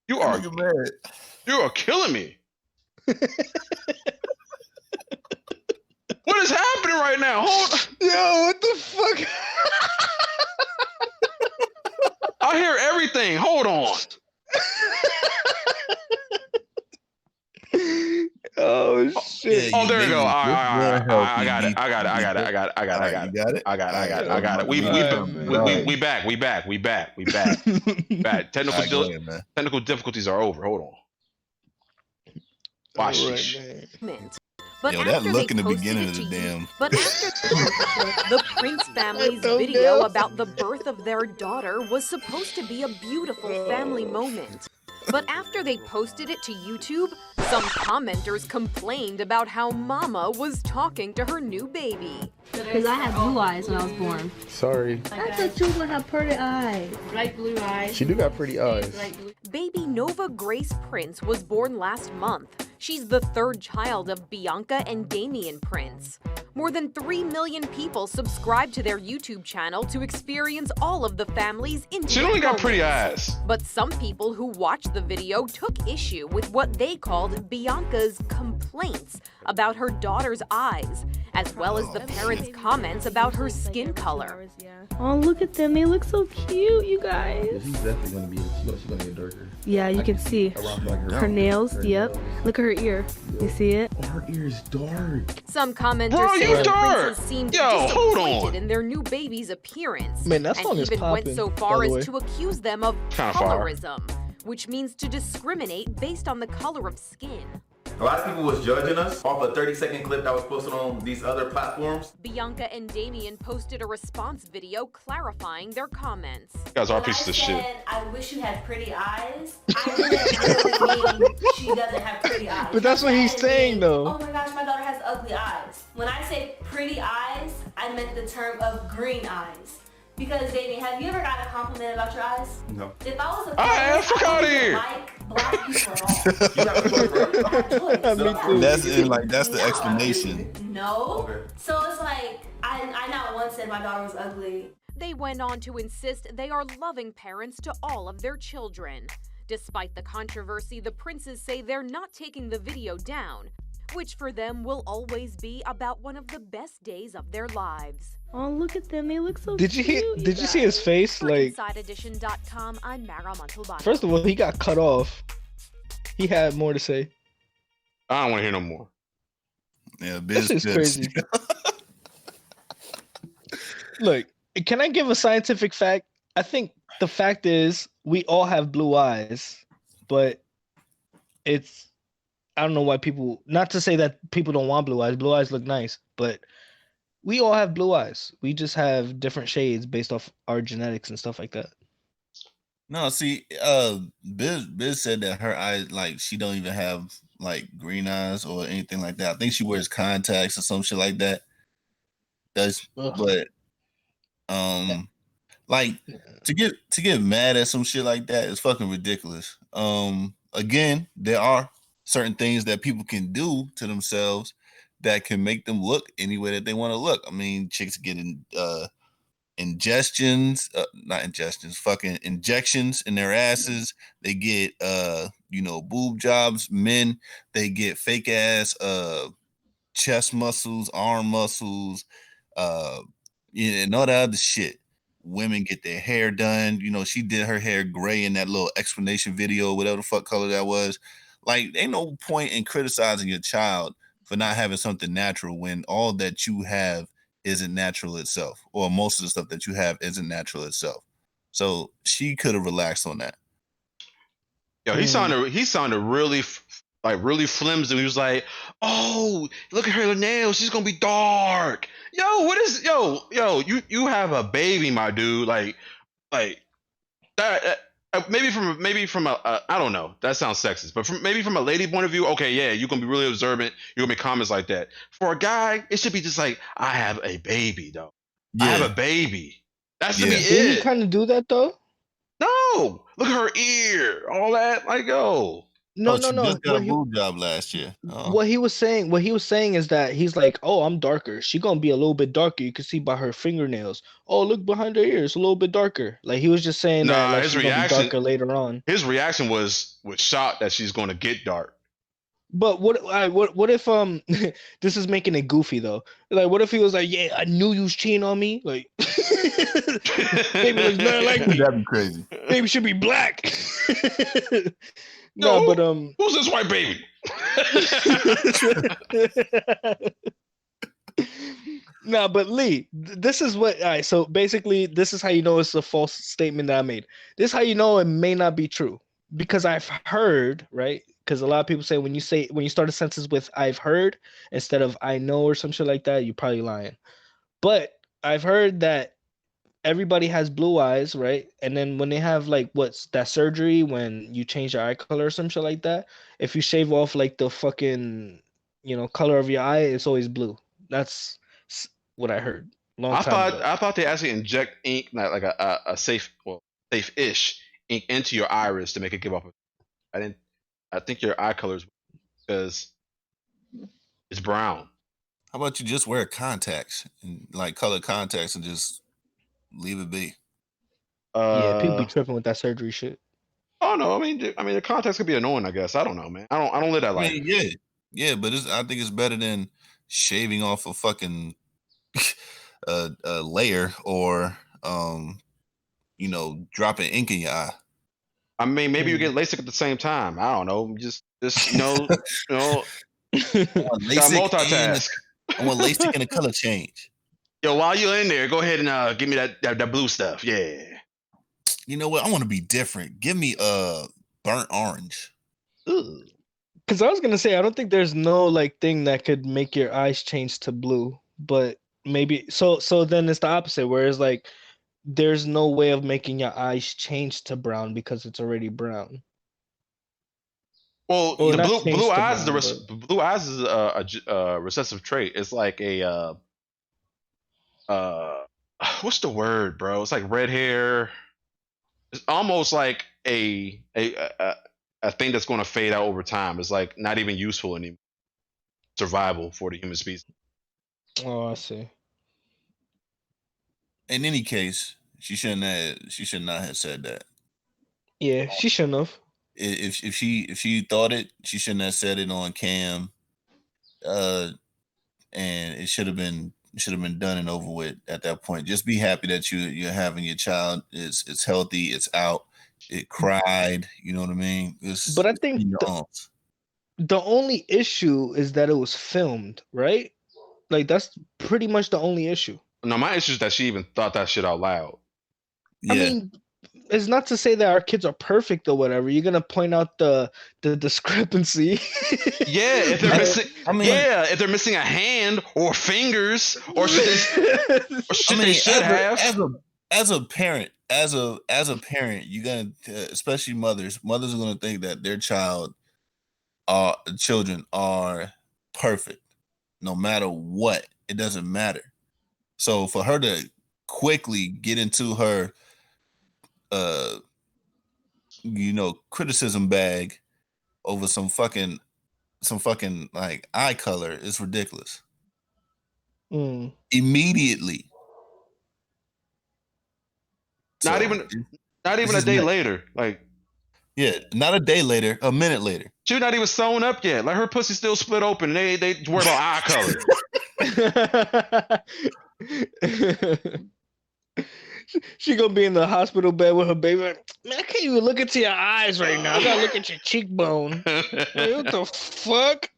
You are killing me. What is happening right now? Hold. Yo, what the fuck? I hear everything. Hold on. Oh shit! Oh, there you go. I got it. We back. Technical difficulties are over. Hold on. Watch this. But Yo, that after look they in the posted beginning it of the to damn. But after the Prince family's video about the birth of their daughter was supposed to be a beautiful family moment. But after they posted it to YouTube, some commenters complained about how Mama was talking to her new baby. Because I had blue eyes when I was born. Sorry. I thought you were gonna have pretty eyes. Light blue eyes. She do got pretty eyes. Baby Nova Grace Prince was born last month. She's the third child of Bianca and Damian Prince. More than 3 million people subscribe to their YouTube channel to experience all of the family's intimate She only got pretty moments. eyes. But some people who watched the video took issue with what they called Bianca's complaints about her daughter's eyes, as well as the parents' comments about her skin color. Oh, look at them. They look so cute, you guys. She's definitely gonna be. She's gonna get darker. Yeah, you can see. Around like Her nails, yep. Look at her ear. You see it? Oh, her ear is dark. Some commenters Bro, say you the dark. princes seemed Yo, hold disappointed on. in their new baby's appearance, Man, that song and is even went popping, so by far the way. as to accuse them of Kinda fire. colorism, which means to discriminate based on the color of skin. A lot of people was judging us off a 30-second clip that was posted on these other platforms. Bianca and Damian posted a response video clarifying their comments. You guys are pieces of shit. I wish you had pretty eyes. I didn't really mean she doesn't have pretty eyes. But that's what he's I saying, mean, though. Oh my gosh, my daughter has ugly eyes. When I say pretty eyes, I meant the term of green eyes. Because, Damien, have you ever got a compliment about your eyes? No. If I was a Fuck outta here. like black people at all. I have choice. Me too. That's the explanation. No. Okay. So it's like, I not once said my daughter was ugly. They went on to insist they are loving parents to all of their children. Despite the controversy, the princes say they're not taking the video down, which for them will always be about one of the best days of their lives. Oh, look at them. They look so Did you cute. Did you see his face? For Like, InsideEdition.com, I'm Mara Montalbano. first of all, he got cut off. He had more to say. I don't want to hear no more. Yeah, This is BizZness. crazy. Look, can I give a scientific fact? I think the fact is we all have blue eyes, but it's I don't know why people. Not to say that people don't want blue eyes. Blue eyes look nice, but we all have blue eyes. We just have different shades based off our genetics and stuff like that. No, see, Biz said that her eyes, like, she don't even have like green eyes or anything like that. I think she wears contacts or some shit like that. But like to get mad at some shit like that is fucking ridiculous. Again, there are certain things that people can do to themselves that can make them look any way that they want to look. I mean, chicks getting injections in their asses. They get boob jobs. Men, they get fake ass chest muscles, arm muscles, and all that other shit. Women get their hair done. She did her hair gray in that little explanation video, whatever the fuck color that was. Like, ain't no point in criticizing your child for not having something natural when all that you have isn't natural itself, or most of the stuff that you have isn't natural itself. So she could have relaxed on that. Yo, he sounded really really flimsy. He was like, "Oh, look at her nails. She's gonna be dark." Yo, what is you have a baby, my dude. Like that. Maybe from a I don't know. That sounds sexist, but maybe from a lady point of view, okay, yeah, you're gonna be really observant. You're gonna make comments like that. For a guy, it should be just like, I have a baby, though. Yeah. I have a baby. That should be it. Did he kind of do that though? No, look at her ear, all that. Like, yo, no. Just got a boob job last year. What he was saying is that he's like, oh, I'm darker. She gonna be a little bit darker. You can see by her fingernails. Oh, look behind her ear, it's a little bit darker. Like he was just saying that like, she's gonna be darker later on. His reaction was shocked that she's gonna get dark. But what if this is making it goofy though? Like what if he was like, yeah, I knew you was cheating on me. Like baby looks nothing like me. That'd be crazy. Baby should be black. No, but who's this white baby? No, but Lee, this is what. All right, so basically, this is how you know it's a false statement that I made. This is how you know it may not be true, because I've heard, right? Because a lot of people say when you start a sentence with "I've heard" instead of "I know" or some shit like that, you're probably lying. But I've heard that everybody has blue eyes, right? And then when they have like what's that surgery when you change your eye color or some shit like that, if you shave off like the fucking color of your eye, it's always blue. That's what I heard. I thought they actually inject ink, not like a safe-ish ink into your iris to make it give off. I think your eye colors because it's brown. How about you just wear contacts and like color contacts and just leave it be? Yeah, people be tripping with that surgery shit. Oh no, I mean the contacts could be annoying. I guess I don't know, man. I don't live that life. I mean, yeah, but I think it's better than shaving off a fucking a layer or dropping ink in your eye. I mean, maybe you get LASIK at the same time. I don't know. Just got multitask. I want LASIK and a color change. Yo, while you're in there, go ahead and give me that blue stuff. Yeah. You know what? I want to be different. Give me burnt orange. Because I was gonna say I don't think there's no like thing that could make your eyes change to blue, but maybe so then it's the opposite, whereas like there's no way of making your eyes change to brown because it's already brown. Well, the blue eyes is a recessive trait. It's like a what's the word, bro? It's like red hair. It's almost like a thing that's going to fade out over time. It's like not even useful anymore. Survival for the human species. Oh, I see. In any case, she should not have said that. Yeah, she shouldn't have. If she thought it, she shouldn't have said it on cam. And it should have been done and over with at that point. Just be happy that you're having your child. It's healthy. It's out. It cried. You know what I mean? But I think the only issue is that it was filmed, right? Like that's pretty much the only issue. No, my issue is that she even thought that shit out loud. Yeah. I mean, it's not to say that our kids are perfect or whatever. You're gonna point out the discrepancy. Yeah, if they're missing, if they're missing a hand or fingers, or shit they should have. As a parent, you're gonna, especially mothers are gonna think that their children are perfect, no matter what. It doesn't matter. So for her to quickly get into her criticism bag over some fucking like eye color is ridiculous. Immediately. Not even a day later. Like, yeah, not a day later, a minute later. She's not even sewn up yet. Like her pussy still split open. And they worry about eye color. She gonna be in the hospital bed with her baby. Man, I can't even look into your eyes right now. I gotta look at your cheekbone. Man, what the fuck?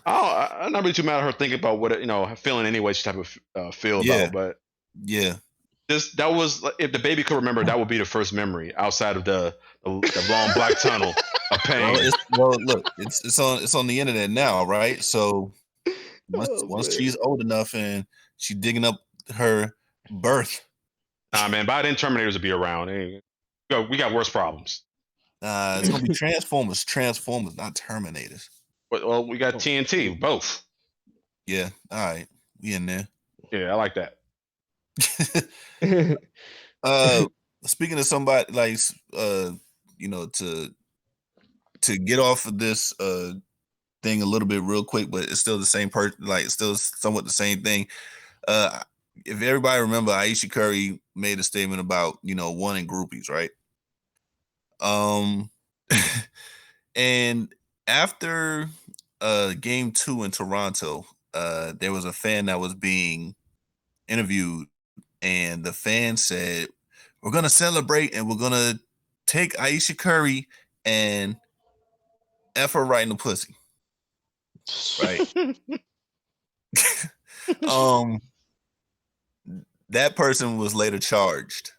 I'm not really too mad at her thinking about what feeling any way she type of feel about. But yeah, that was if the baby could remember, that would be the first memory outside of the long black tunnel of pain. Look, it's on the internet now, right? So once she's old enough and she's digging up her birth. Nah, man, by then Terminators will be around. We got worse problems. It's gonna be Transformers, not Terminators. Well, we got TNT, both. Yeah, all right, we in there. Yeah, I like that. Speaking of somebody like to get off of this thing a little bit real quick, but it's still the same person, like it's still somewhat the same thing. If everybody remember, Aisha Curry made a statement about wanting groupies, right? And after game 2 in Toronto, there was a fan that was being interviewed, and the fan said, "We're gonna celebrate and we're gonna take Aisha Curry and F her right in the pussy." Right. That person was later charged.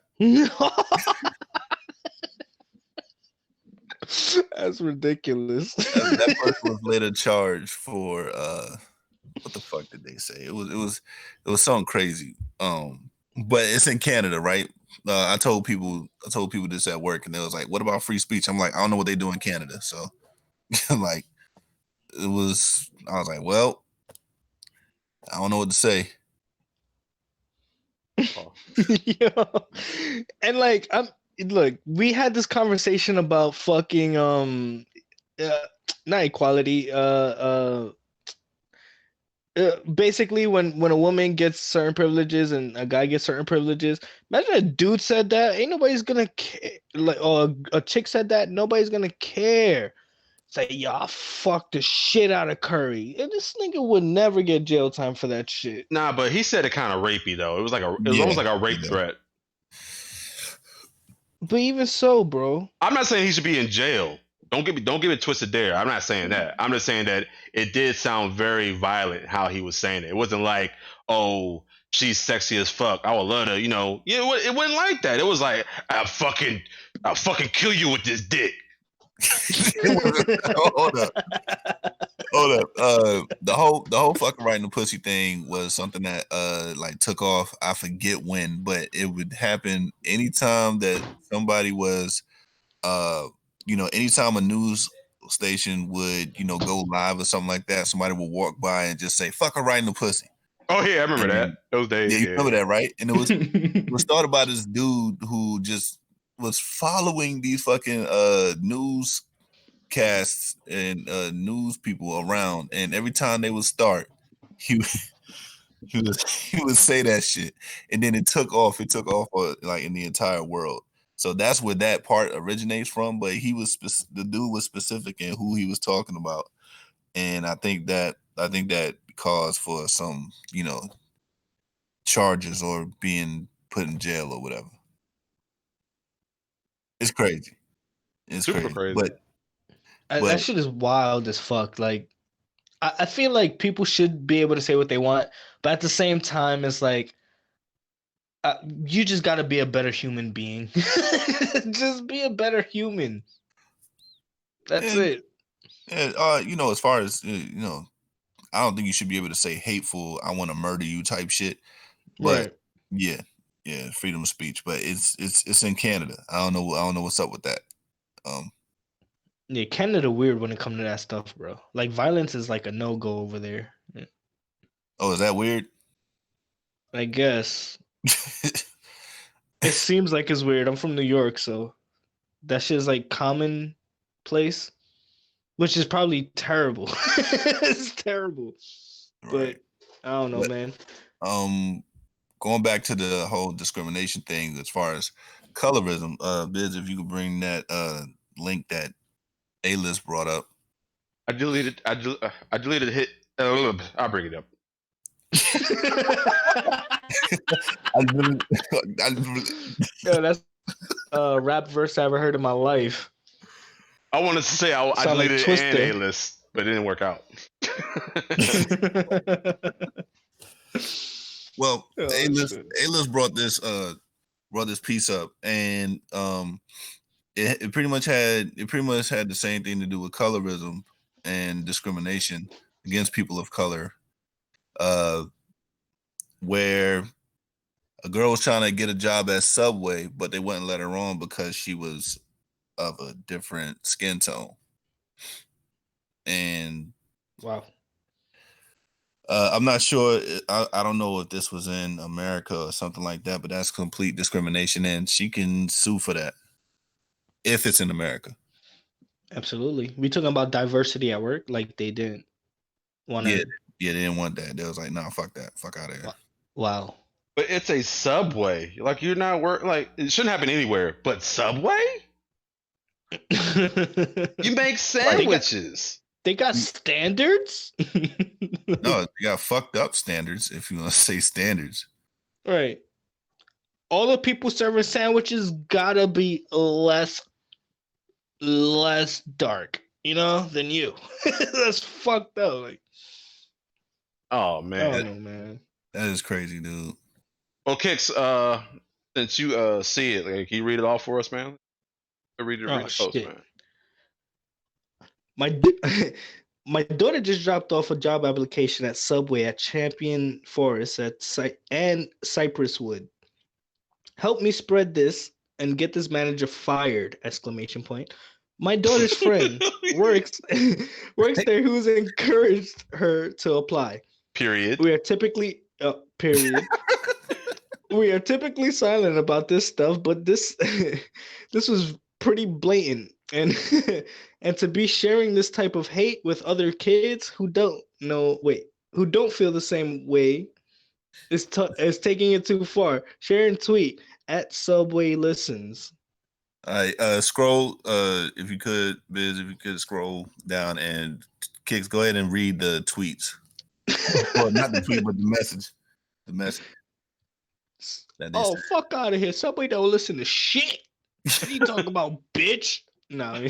That's ridiculous. That person was later charged for what the fuck did they say? It was something crazy. But it's in Canada, right? I told people this at work, and they was like, "What about free speech?" I'm like, "I don't know what they do in Canada." So, like, I was like, "Well, I don't know what to say." Yo. And like, look, we had this conversation about fucking not equality, basically when a woman gets certain privileges and a guy gets certain privileges. Imagine a dude said that, ain't nobody's gonna care. Like, or a chick said that, nobody's gonna care. Say, y'all fuck the shit out of Curry. And this nigga would never get jail time for that shit. Nah, but he said it kind of rapey though. It was almost like a rape threat. But even so, bro, I'm not saying he should be in jail. Don't get it twisted there. I'm not saying that. I'm just saying that it did sound very violent how he was saying it. It wasn't like, "Oh, she's sexy as fuck, I would love to," Yeah, it wasn't like that. It was like, I'll fucking kill you with this dick. Hold up. The whole fucking right in the pussy thing was something that like took off. I forget when, but it would happen anytime that somebody was anytime a news station would go live or something like that, somebody would walk by and just say, "Fuck her right in the pussy." Oh yeah, I remember that. Those days. Yeah, you remember that, right? And it was started by this dude who just was following these fucking newscasts and news people around, and every time they would start, he would say that shit, and then it took off like in the entire world. So that's where that part originates from. But the dude was specific in who he was talking about, and I think that caused for some charges or being put in jail or whatever. It's crazy. It's super crazy. But that shit is wild as fuck. Like, I feel like people should be able to say what they want, but at the same time, it's like, you just got to be a better human being. Just be a better human. That's it. And as far as I don't think you should be able to say hateful, "I want to murder you" type shit. But right. Yeah, freedom of speech. But it's in Canada. I don't know what's up with that. Yeah, Canada weird when it comes to that stuff, bro. Like, violence is like a no-go over there. Yeah. Oh, is that weird? I guess. It seems like it's weird. I'm from New York, so that shit is like commonplace, which is probably terrible. It's terrible. Right. But I don't know, man. Going back to the whole discrimination thing as far as colorism, Biz, if you could bring that link that A-List brought up. I deleted hit. I'll bring it up. Yo, that's rap verse I ever heard in my life. I wanted to say I deleted like an A-List, but it didn't work out. Well, Oh, A-List brought this piece up, and it pretty much had the same thing to do with colorism and discrimination against people of color, where a girl was trying to get a job at Subway, but they wouldn't let her on because she was of a different skin tone. And wow. I'm not sure. I don't know if this was in America or something like that, but that's complete discrimination, and she can sue for that if it's in America. Absolutely. We talking about diversity at work, like they didn't want to. Yeah, they didn't want that. They was like, nah, fuck that, fuck out of here. Wow. But it's a Subway. Like you're not like it shouldn't happen anywhere. But Subway? You make sandwiches. They got standards? No, they got fucked up standards, if you want to say standards. Right. All the people serving sandwiches gotta be less dark, than you. That's fucked up. Like, oh man. Man. That is crazy, dude. Well, Kicks, since you see it, like, can you read it all for us, man? Read the post, man. My daughter just dropped off a job application at Subway at Champion Forest and Cypress Wood. Help me spread this and get this manager fired! ! My daughter's friend works there, who's encouraged her to apply. Period. We are typically we are typically silent about this stuff, but this was pretty blatant, and and to be sharing this type of hate with other kids who don't feel the same way is taking it too far. Share and tweet at Subway Listens. All right, scroll if you could, Biz, if you could scroll down, and Kicks, go ahead and read the tweets. Well, not the tweet, but the message. The message. Oh, fuck out of here. Subway don't listen to shit. What are you talking about, bitch? No.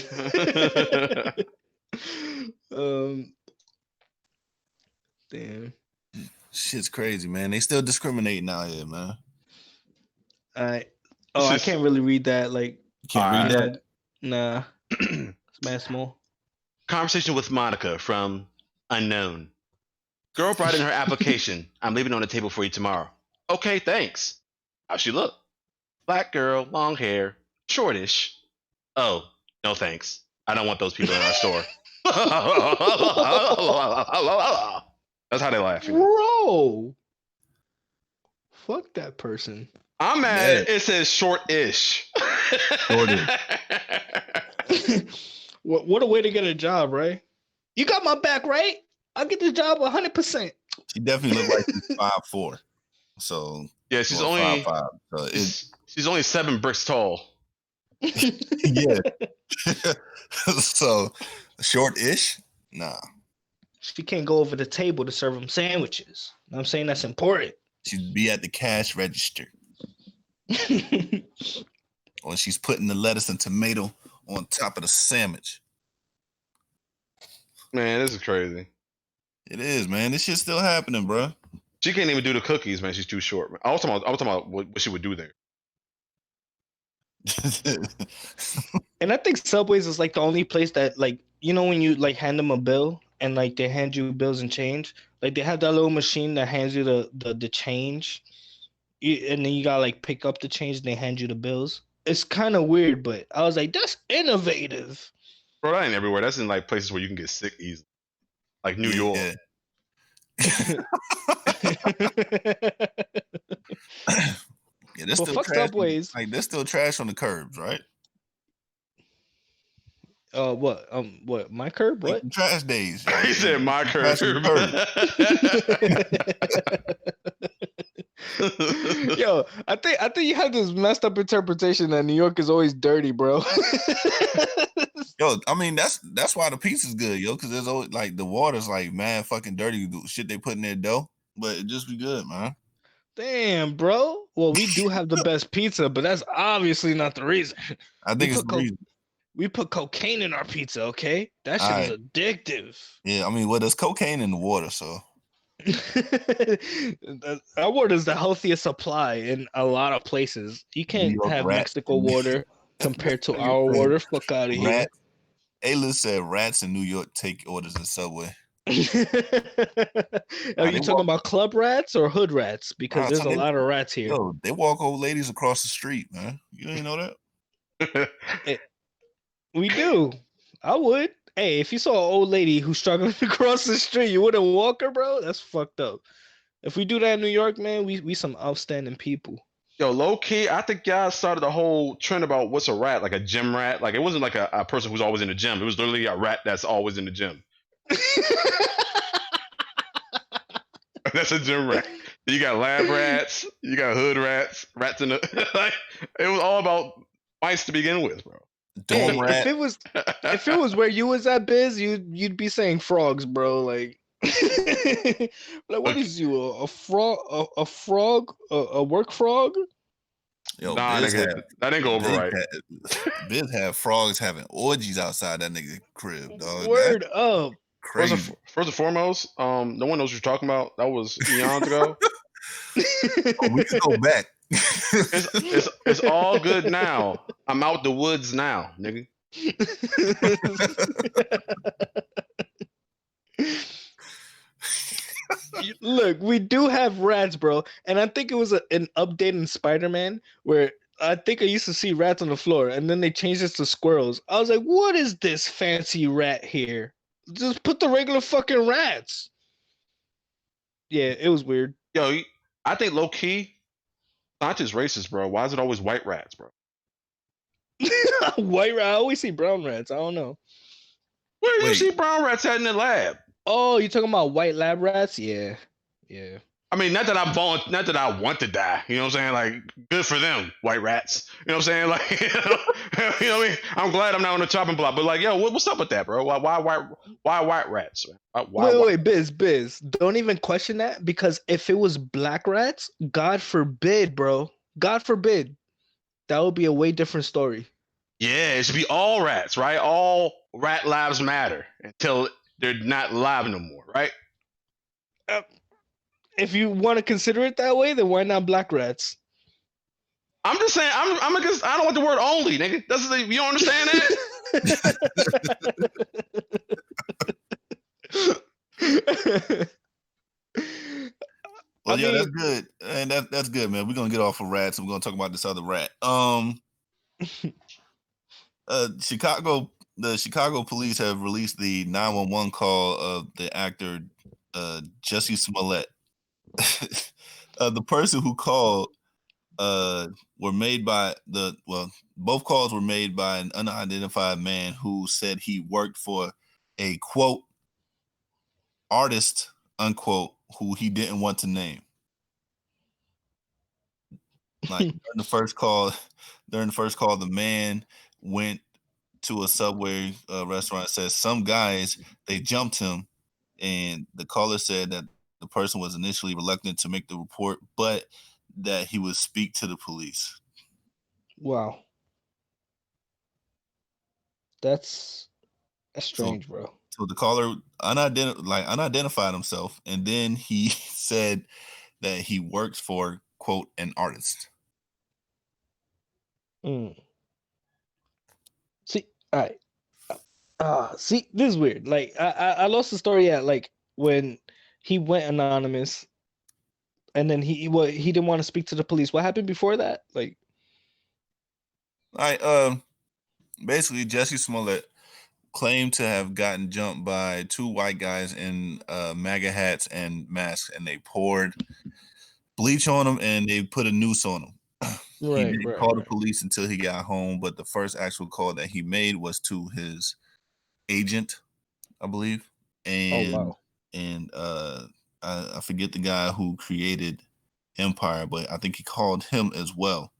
Damn. Shit's crazy, man. They still discriminating out here, man. I can't really read that. Like, you can't read that? Nah. It's mad small. Conversation with Monica from Unknown. Girl brought in her application. I'm leaving it on the table for you tomorrow. Okay, thanks. How's she look? Black girl, long hair, shortish. Oh, no thanks. I don't want those people in our store. That's how they laugh. Bro. Fuck that person. I'm mad. It says short-ish. Shortish. What a way to get a job, right? You got my back, right? I'll get the job 100%. She definitely looked like she's 5'4". So yeah, she's only 5'5". So she's only 7 bricks tall. Yeah. So short-ish? Nah. She can't go over the table to serve them sandwiches. I'm saying that's important. She'd be at the cash register. Or she's putting the lettuce and tomato on top of the sandwich. Man, this is crazy. It is, man. This shit's still happening, bro. She can't even do the cookies, man. She's too short. Man. I was talking about what she would do there. And I think Subway's is like the only place that, like, when you like hand them a bill and like they hand you bills and change, like they have that little machine that hands you the change, and then you gotta like pick up the change and they hand you the bills. It's kind of weird, but I was like, that's innovative. Bro, that ain't everywhere. That's in like places where you can get sick easily, like New York. Yeah. Yeah, there's still trash. Subways. Like there's still trash on the curbs, right? What? What? My curb? What? Like trash days. Right? He said my curb. Yo, I think you have this messed up interpretation that New York is always dirty, bro. Yo, I mean that's why the pizza's good, yo, because there's always like the water's like mad fucking dirty shit they put in their dough, but it just be good, man. Damn, bro. Well, we do have the best pizza, but that's obviously not the reason. I think it's the reason. We put cocaine in our pizza, okay? That shit is addictive. Yeah, I mean, well, there's cocaine in the water, so Our water is the healthiest supply in a lot of places. You New can't York have rats. Mexico water compared to Nigga our said water. Fuck out of here. Rat. A-List said rats in New York take orders in Subway. Are Nah, you talking about club rats or hood rats? Because Nah, there's son, a lot of rats here. Yo, they walk old ladies across the street, man. You didn't know that? We do. I would. Hey, if you saw an old lady who's struggling across the street, you wouldn't walk her, bro? That's fucked up. If we do that in New York, man, we some outstanding people. Yo, low key, I think y'all started the whole trend about what's a rat, like a gym rat. Like it wasn't like a person who's always in the gym. It was literally a rat that's always in the gym. That's a gym rat. You got lab rats, you got hood rats, rats in the like. It was all about mice to begin with, bro. Dome Hey, rat. if it was where you was at, Biz, you'd be saying frogs, bro. Like, like what is you a frog? A frog? A work frog? Yo, Nah, Biz nigga, that didn't go over right. Biz had frogs having orgies outside that nigga crib, dog. Word up. Crazy. First and foremost, no one knows what you're talking about. That was eons ago. We can go back. It's all good now. I'm out the woods now, nigga. Look, we do have rats, bro, and I think it was an update in Spider-Man where I think I used to see rats on the floor, and then they changed this to squirrels. I was like, "What is this fancy rat here? Just put the regular fucking rats." Yeah, it was weird. Yo, I think low key, not just racist, bro. Why is it always white rats, bro? White rat. I always see brown rats. I don't know. Where do you see brown rats at in the lab? Oh, you talking about white lab rats? Yeah, yeah. I mean, not that I want to die. You know what I'm saying? Like, good for them, white rats. You know what I'm saying? Like, you know what I mean? I'm glad I'm not on the chopping block. But like, yo, what's up with that, bro? Why white rats? Wait, Biz. Don't even question that, because if it was black rats, God forbid, bro. God forbid. That would be a way different story. Yeah, it should be all rats, right? All rat lives matter until they're not live no more, right? If you want to consider it that way, then why not black rats? I'm just saying, I'm against. I don't want the word only, nigga. You don't understand that? Well, yeah, that's good, and that's good, man. We're gonna get off of rats, and we're gonna talk about this other rat. The Chicago police have released the 911 call of the actor Jussie Smollett. The person who called were made by both calls were made by an unidentified man who said he worked for a quote artist unquote who he didn't want to name. Like during the first call, the man went to a Subway restaurant and said some guys, they jumped him, and the caller said that the person was initially reluctant to make the report, but that he would speak to the police. Wow. That's strange, bro. So the caller unidentified himself, and then he said that he works for quote an artist. See, all right. See, this is weird. Like, I lost the story at like when he went anonymous, and then he didn't want to speak to the police. What happened before that? Like, basically Jussie Smollett claimed to have gotten jumped by two white guys in MAGA hats and masks, and they poured bleach on him and they put a noose on him. He didn't call the police until he got home, but the first actual call that he made was to his agent, I believe. And I forget the guy who created Empire, but I think he called him as well.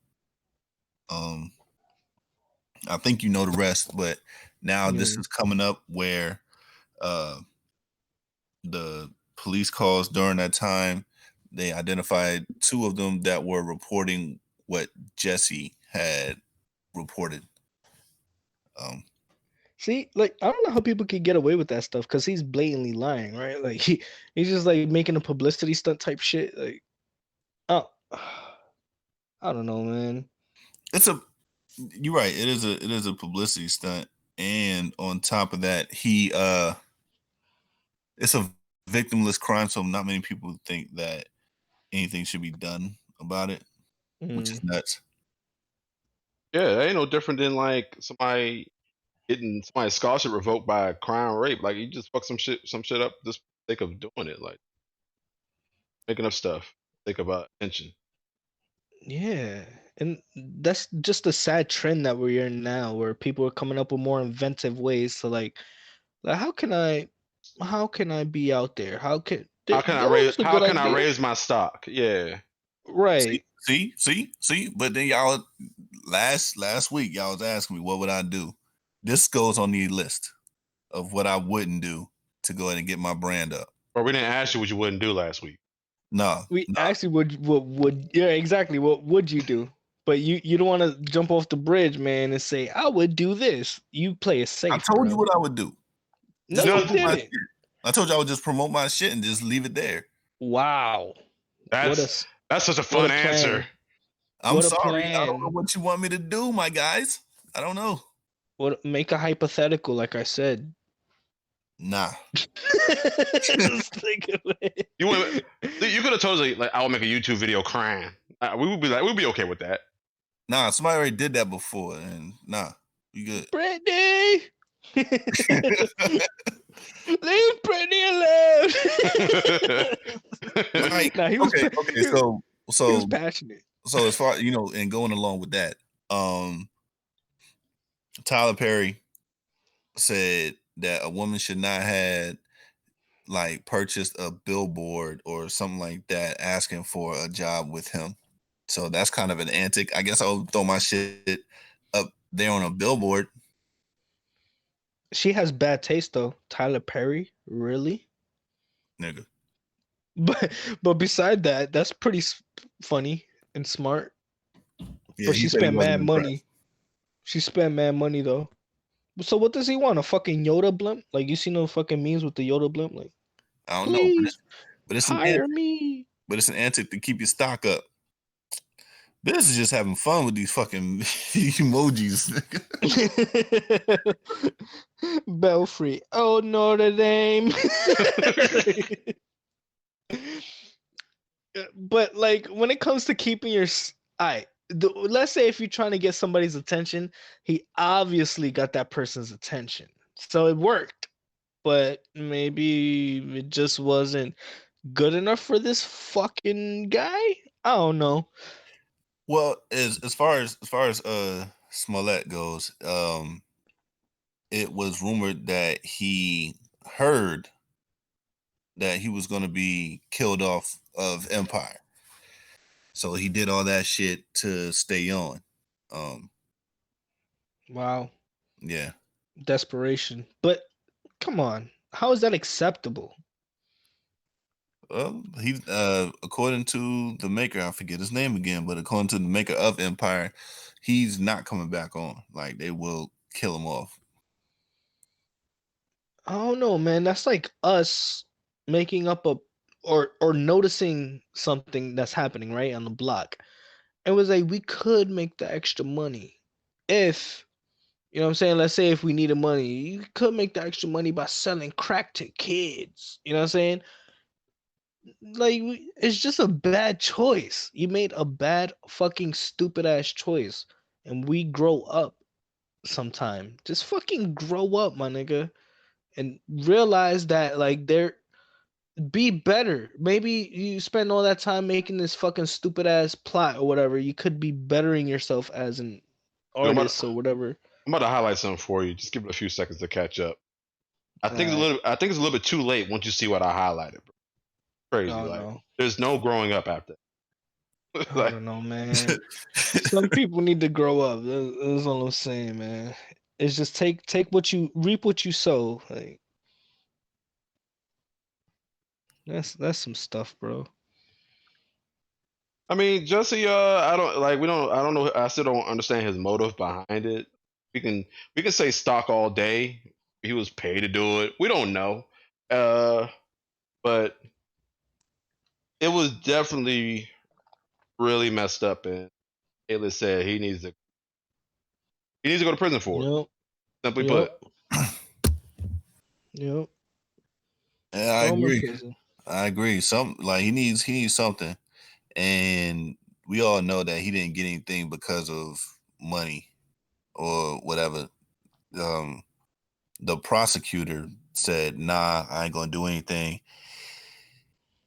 I think you know the rest, but now this is coming up where the police calls during that time, they identified two of them that were reporting what Jussie had reported. See, like I don't know how people could get away with that stuff because he's blatantly lying, right? Like he's just like making a publicity stunt type shit. Like, oh, I don't know, man. You're right. It is a publicity stunt, and on top of that, it's a victimless crime, so not many people think that anything should be done about it, which is nuts. Yeah, that ain't no different than like somebody getting somebody's scholarship revoked by a crime or rape. Like you just fuck some shit up just for the sake of doing it, like making up stuff. Think about attention. Yeah, and that's just a sad trend that we're in now, where people are coming up with more inventive ways to like how can I be out there? How can I raise my stock? Yeah. Right. See. But then y'all last week y'all was asking me what would I do. This goes on the list of what I wouldn't do to go ahead and get my brand up. Or we didn't ask you what you wouldn't do last week. No. We actually would yeah, exactly. What would you do? But you don't want to jump off the bridge, man, and say I would do this. You play it safe. I told you what I would do. No, you didn't. I told you I would just promote my shit and just leave it there. Wow. That's such a fun answer. I'm sorry. I don't know what you want me to do, my guys. I don't know. What make a hypothetical, like I said. Nah. Just think of it. You could have told us like I will make a YouTube video crying. We'd be okay with that. Nah, somebody already did that before, and nah, we good. Brittany, leave Brittany alone. Like, nah, he was okay. So he was passionate. So as far and going along with that, Tyler Perry said that a woman should not have like purchased a billboard or something like that asking for a job with him. So that's kind of an antic. I guess I'll throw my shit up there on a billboard. She has bad taste though. Tyler Perry, really? Nigga. But beside that, that's pretty funny and smart. Yeah, but she spent mad money. She spent mad money though. So what does he want? A fucking Yoda blimp? Like you see no fucking memes with the Yoda blimp? Like I don't know, but it's hire me. But it's an antic to keep your stock up. This is just having fun with these fucking emojis. Belfry. Oh, Notre Dame. But like when it comes to keeping your let's say if you're trying to get somebody's attention, he obviously got that person's attention. So it worked. But maybe it just wasn't good enough for this fucking guy? I don't know. Well, as far as Smollett goes, it was rumored that he heard that he was going to be killed off of Empire. So he did all that shit to stay on. Wow. Yeah. Desperation. But come on. How is that acceptable? Well, he according to the maker, I forget his name again, but according to the maker of Empire, he's not coming back on. Like they will kill him off. I don't know, man. That's like us making up or noticing something that's happening right on the block. It was like we could make the extra money if you know what I'm saying. Let's say if we needed money, you could make the extra money by selling crack to kids. You know what I'm saying? Like it's just a bad choice. You made a bad fucking stupid ass choice, and we grow up sometime. Just fucking grow up, my nigga, and realize that like be better. Maybe you spend all that time making this fucking stupid ass plot or whatever. You could be bettering yourself as an artist or whatever. I'm about to highlight something for you. Just give it a few seconds to catch up. I think it's a little bit too late once you see what I highlighted, bro. Crazy. There's no growing up after. I don't know, man. Some people need to grow up. That's all I'm saying, man. It's just take what you reap what you sow. Like that's some stuff, bro. I mean, Jesse, I don't know. I still don't understand his motive behind it. We can say stock all day. He was paid to do it. We don't know. But it was definitely really messed up, and Ayla said he needs to go to prison for it. Yep. Simply Yep. put. Yep. Yeah, I Throw him in agree. prison. I agree. He needs something, and we all know that he didn't get anything because of money or whatever. The prosecutor said, "Nah, I ain't gonna do anything."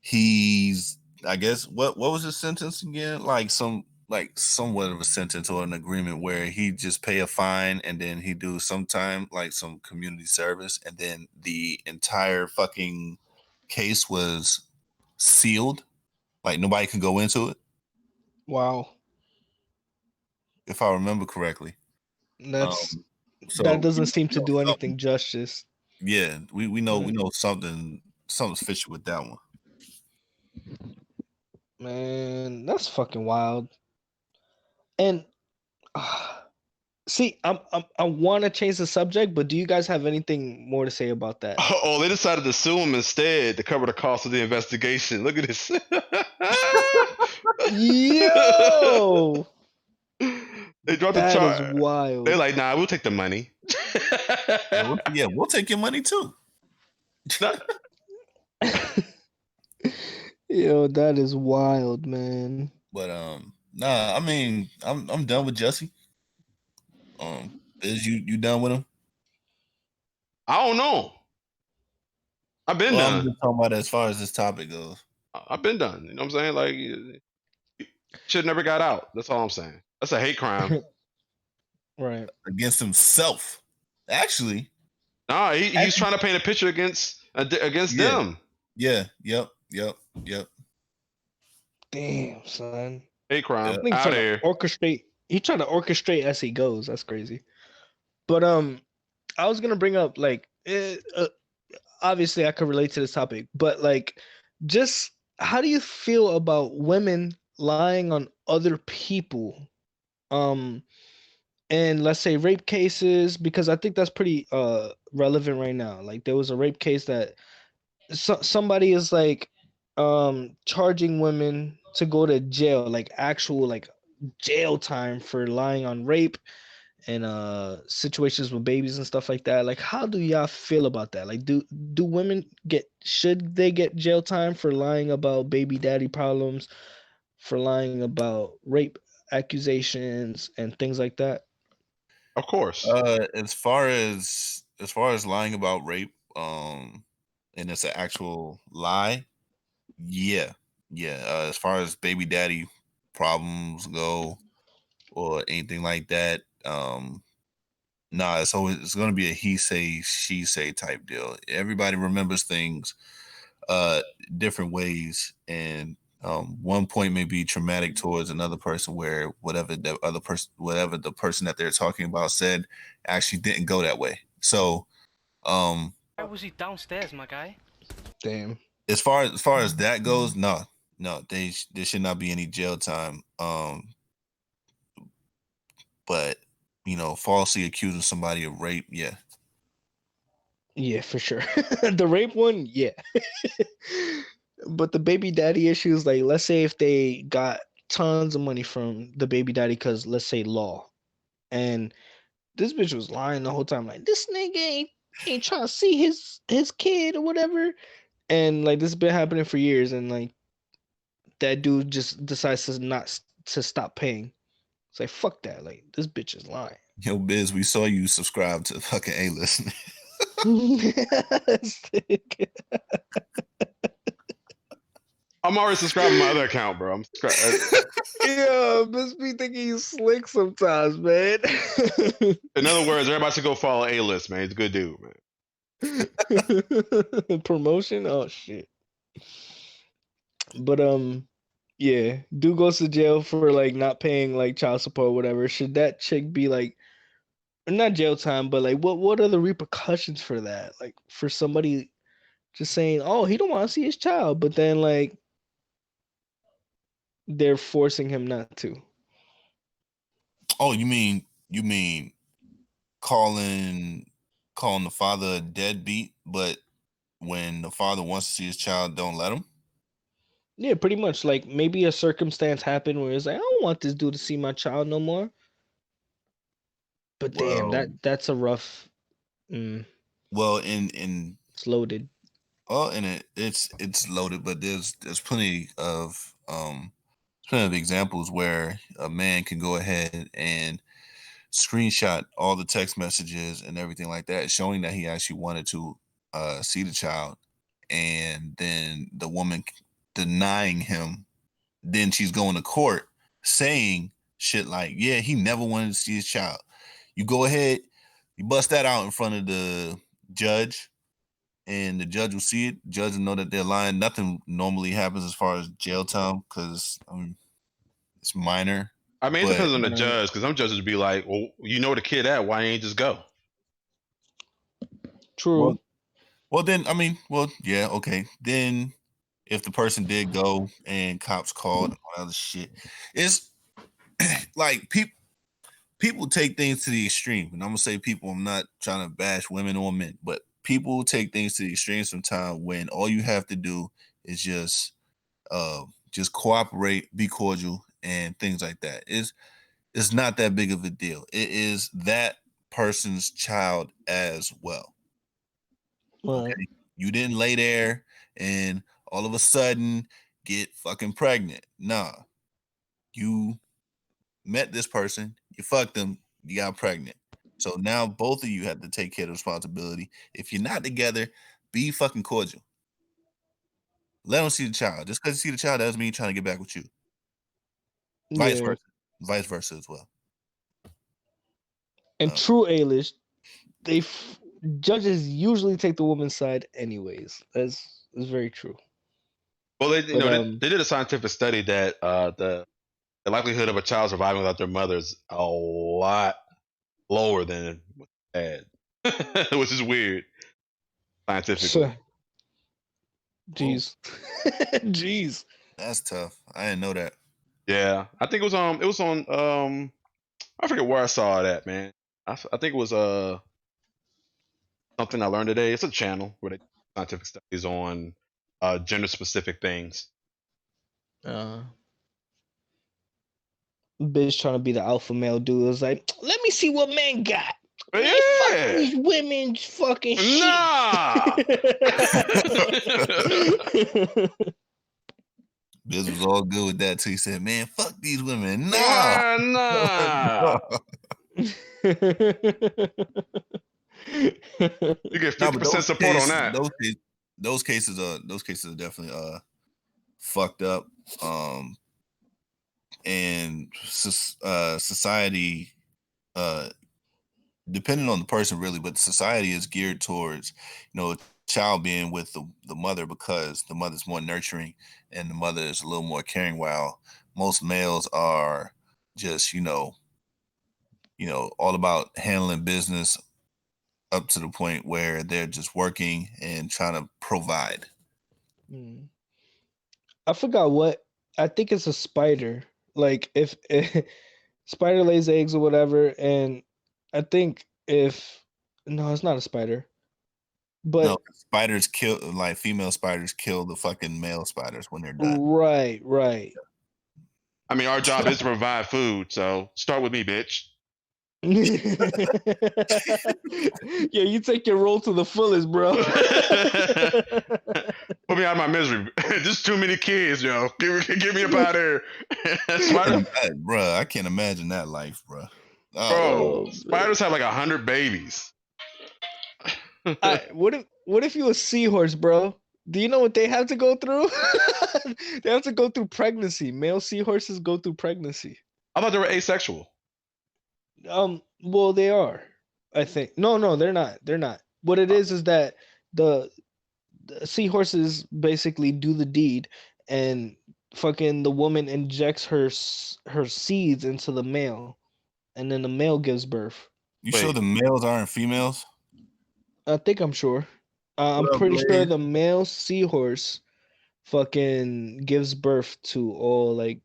He's, I guess, what was his sentence again? Like somewhat of a sentence or an agreement where he just pay a fine and then he do some time, like some community service, and then the entire fucking case was sealed, like nobody can go into it, Wow. if I remember correctly. That So doesn't seem to do something. anything justice. Yeah, we know something's fishy with that one. Man, that's fucking wild. And see, I want to change the subject, but do you guys have anything more to say about that? Oh, they decided to sue him instead to cover the cost of the investigation. Look at this. Yo, They dropped the that is charge. wild. They're like, nah, we'll take the money. Yeah, we'll take your money too. Yo, that is wild, man. But nah, I mean, I'm done with Jesse. Is you done with him? I don't know. I've been I'm done. just talking about as far as this topic goes. I've been done. You know what I'm saying? Like, shit never got out. That's all I'm saying. That's a hate crime. Right. Against himself. Actually. Nah, he's trying to paint a picture against them. Yeah. Yep. Damn, son. Hate crime. He's Out trying of here. to orchestrate. He's trying to orchestrate as he goes. That's crazy. But I was gonna bring up like, obviously I could relate to this topic, but like, just how do you feel about women lying on other people? And let's say rape cases, because I think that's pretty relevant right now. Like there was a rape case that somebody is like charging women to go to jail, like actual like jail time for lying on rape and situations with babies and stuff like that. Like how do y'all feel about that? Like do women should they get jail time for lying about baby daddy problems, for lying about rape accusations and things like that? Of course. As far as lying about rape, and it's an actual lie, yeah. As far as baby daddy problems go or anything like that, nah, it's gonna be a he say, she say type deal. Everybody remembers things different ways, and one point may be traumatic towards another person where whatever the person that they're talking about said actually didn't go that way. So why was he downstairs, my guy? Damn. as far as that goes, no, there should not be any jail time. But falsely accusing somebody of rape, yeah. Yeah, for sure. The rape one, yeah. But the baby daddy issues, like let's say if they got tons of money from the baby daddy because let's say law, and this bitch was lying the whole time, like this nigga ain't trying to see his kid or whatever, and like this has been happening for years, and like that dude just decides to stop paying. It's like fuck that, like this bitch is lying. Yo, Biz, we saw you subscribe to fucking A-List. I'm already subscribed to my other account, bro. I'm subscribed. Yeah, Miss B thinking you slick sometimes, man. In other words, everybody should go follow A-List, man. He's a good dude, man. Promotion? Oh shit. But yeah, dude goes to jail for like not paying like child support or whatever. Should that chick be like not jail time, but like what are the repercussions for that? Like for somebody just saying, "Oh, he don't want to see his child," but then like they're forcing him not to. Oh, you mean calling the father a deadbeat, but when the father wants to see his child, don't let him. Yeah, pretty much. Like maybe a circumstance happened where it's like, I don't want this dude to see my child no more. But damn, Well, that's a rough. Well, in It's loaded. well, and it's loaded, but there's plenty of examples where a man can go ahead and screenshot all the text messages and everything like that, showing that he actually wanted to see the child, and then the woman denying him. Then she's going to court saying shit like, "Yeah, he never wanted to see his child." You go ahead, you bust that out in front of the judge, and the judge will see it. The judge will know that they're lying. Nothing normally happens as far as jail time because it's minor. I mean, it depends on the judge, because some judges would be like, "Well, you know where the kid at? Why ain't just go?" True. Well, then, I mean, yeah, okay. Then, if the person did go and cops called and all other shit, it's like people take things to the extreme. And I'm gonna say people. I'm not trying to bash women or men, but people take things to the extreme sometimes when all you have to do is just cooperate, be cordial, and things like that. It's not that big of a deal. It is that person's child as well. Okay? You didn't lay there and all of a sudden get fucking pregnant. Nah. You met this person, you fucked them, you got pregnant. So now both of you have to take care of the responsibility. If you're not together, be fucking cordial. Let them see the child. Just because you see the child doesn't mean you're trying to get back with you. Vice versa. Vice versa as well. And true A-list, judges usually take the woman's side anyways. That's very true. Well, they did a scientific study that the likelihood of a child surviving without their mother is a lot lower than dad, which is weird scientifically. Jeez. Jeez. That's tough. I didn't know that. Yeah, I think it was on I forget where I saw it at, man. I think it was something I learned today. It's a channel where they do scientific studies on gender specific things. Bitch trying to be the alpha male dude was like, let me see what men got. Yeah. Fuck these women fucking nah. Biz was all good with that too. He said, "Man, fuck these women." Nah. You get 50% support on that. Those cases are definitely fucked up. And society, depending on the person really, but society is geared towards, a child being with the mother because the mother's more nurturing and the mother is a little more caring, while most males are just, all about handling business up to the point where they're just working and trying to provide. I forgot what. I think it's a spider. Like if spider lays eggs or whatever, and I think no, it's not a spider. But no, spiders kill, like female spiders kill the fucking male spiders when they're done. Right. I mean, our job is to provide food, so start with me, bitch. Yeah, you take your role to the fullest, bro. Put me out of my misery. Just too many kids, yo. Get me up out of here. Bro, I can't imagine that life, bro. Spiders have like 100 babies. What if you a seahorse, bro? Do you know what they have to go through? They have to go through pregnancy. Male seahorses go through pregnancy. I thought they were asexual. Well, they are. I think. No, they're not. They're not. What it is that the seahorses basically do the deed, and fucking the woman injects her seeds into the male, and then the male gives birth. You sure the males aren't females? I think I'm sure. I'm pretty sure the male seahorse fucking gives birth to all like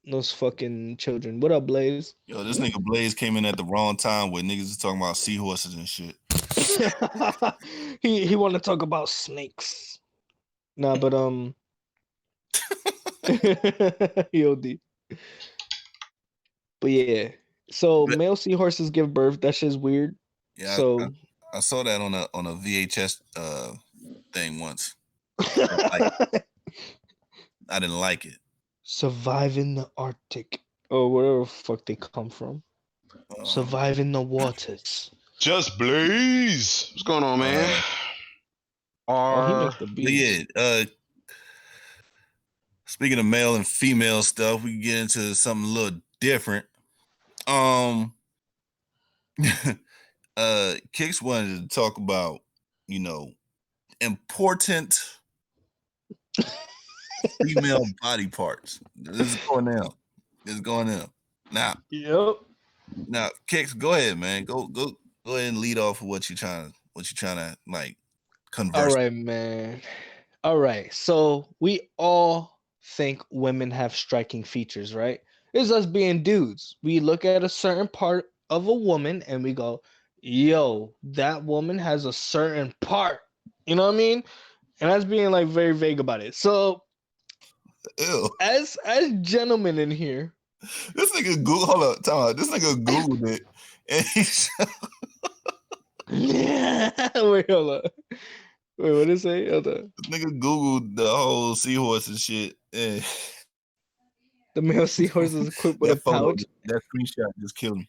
those fucking children. What up, Blaze? Yo, this nigga Blaze came in at the wrong time where niggas is talking about seahorses and shit. he want to talk about snakes. Nah, but EOD. But yeah, so male seahorses give birth. That shit's weird. Yeah, so I saw that on a VHS thing once. I didn't like it. Survive in the Arctic or wherever the fuck they come from. Survive in the waters. Just Blaze. What's going on, man? He makes the beats. Yeah. Speaking of male and female stuff, we can get into something a little different. Kicks wanted to talk about, important female body parts. This is going in. Now. Yep. Now, Kicks, go ahead, man. Go ahead and lead off with what you're trying to like converse. All right, man. All right. So we all think women have striking features, right? It's us being dudes. We look at a certain part of a woman and we go, yo, that woman has a certain part. You know what I mean? And that's being like very vague about it. So ew. As gentlemen in here. This nigga hold up, time out. This nigga Googled it and Wait, hold up. Wait, what did it say? Hold up. This nigga Googled the whole seahorse and shit. And the male seahorse is equipped with a pouch. That screenshot just killed me.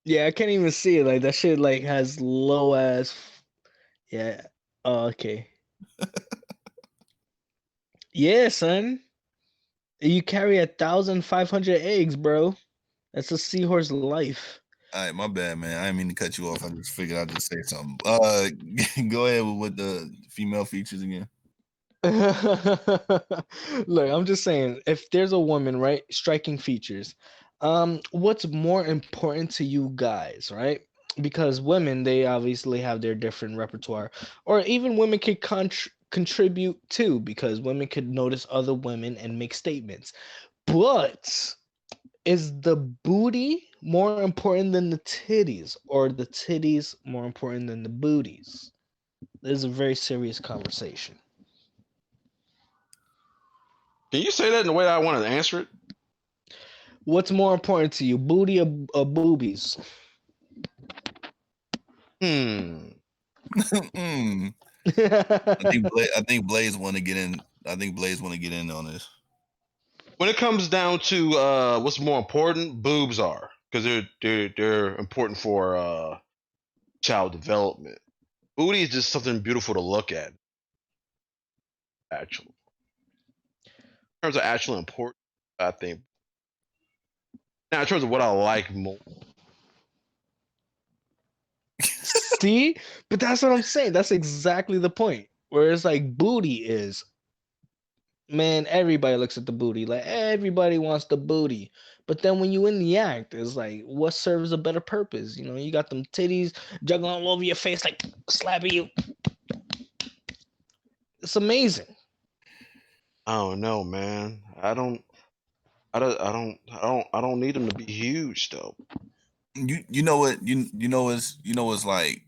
Yeah, I can't even see it. Like that shit like has low ass. Yeah. Oh, okay. Yeah, son. You carry 1,500 eggs, bro. That's a seahorse life. All right, my bad, man. I didn't mean to cut you off. I just figured I'd just say something. Go ahead with the female features again. Look, I'm just saying, if there's a woman, right, striking features, what's more important to you guys, right? Because women, they obviously have their different repertoire, or even women could contribute too, because women could notice other women and make statements. But is the booty more important than the titties, or the titties more important than the booties? This is a very serious conversation. Can you say that in the way that I want to answer it? What's more important to you, booty or boobies? I think Blaze want to get in. I think Blaze want to get in on this. When it comes down to what's more important, boobs are, because they're important for child development. Booty is just something beautiful to look at. Actually, in terms of actual importance, I think. Now, in terms of what I like more. See, but that's what I'm saying. That's exactly the point. Whereas like booty is, man, everybody looks at the booty. Like everybody wants the booty. But then when you in the act, it's like, what serves a better purpose? You know, you got them titties juggling all over your face, like slapping you. It's amazing. I don't know, man. I don't need them to be huge though. You know what what's like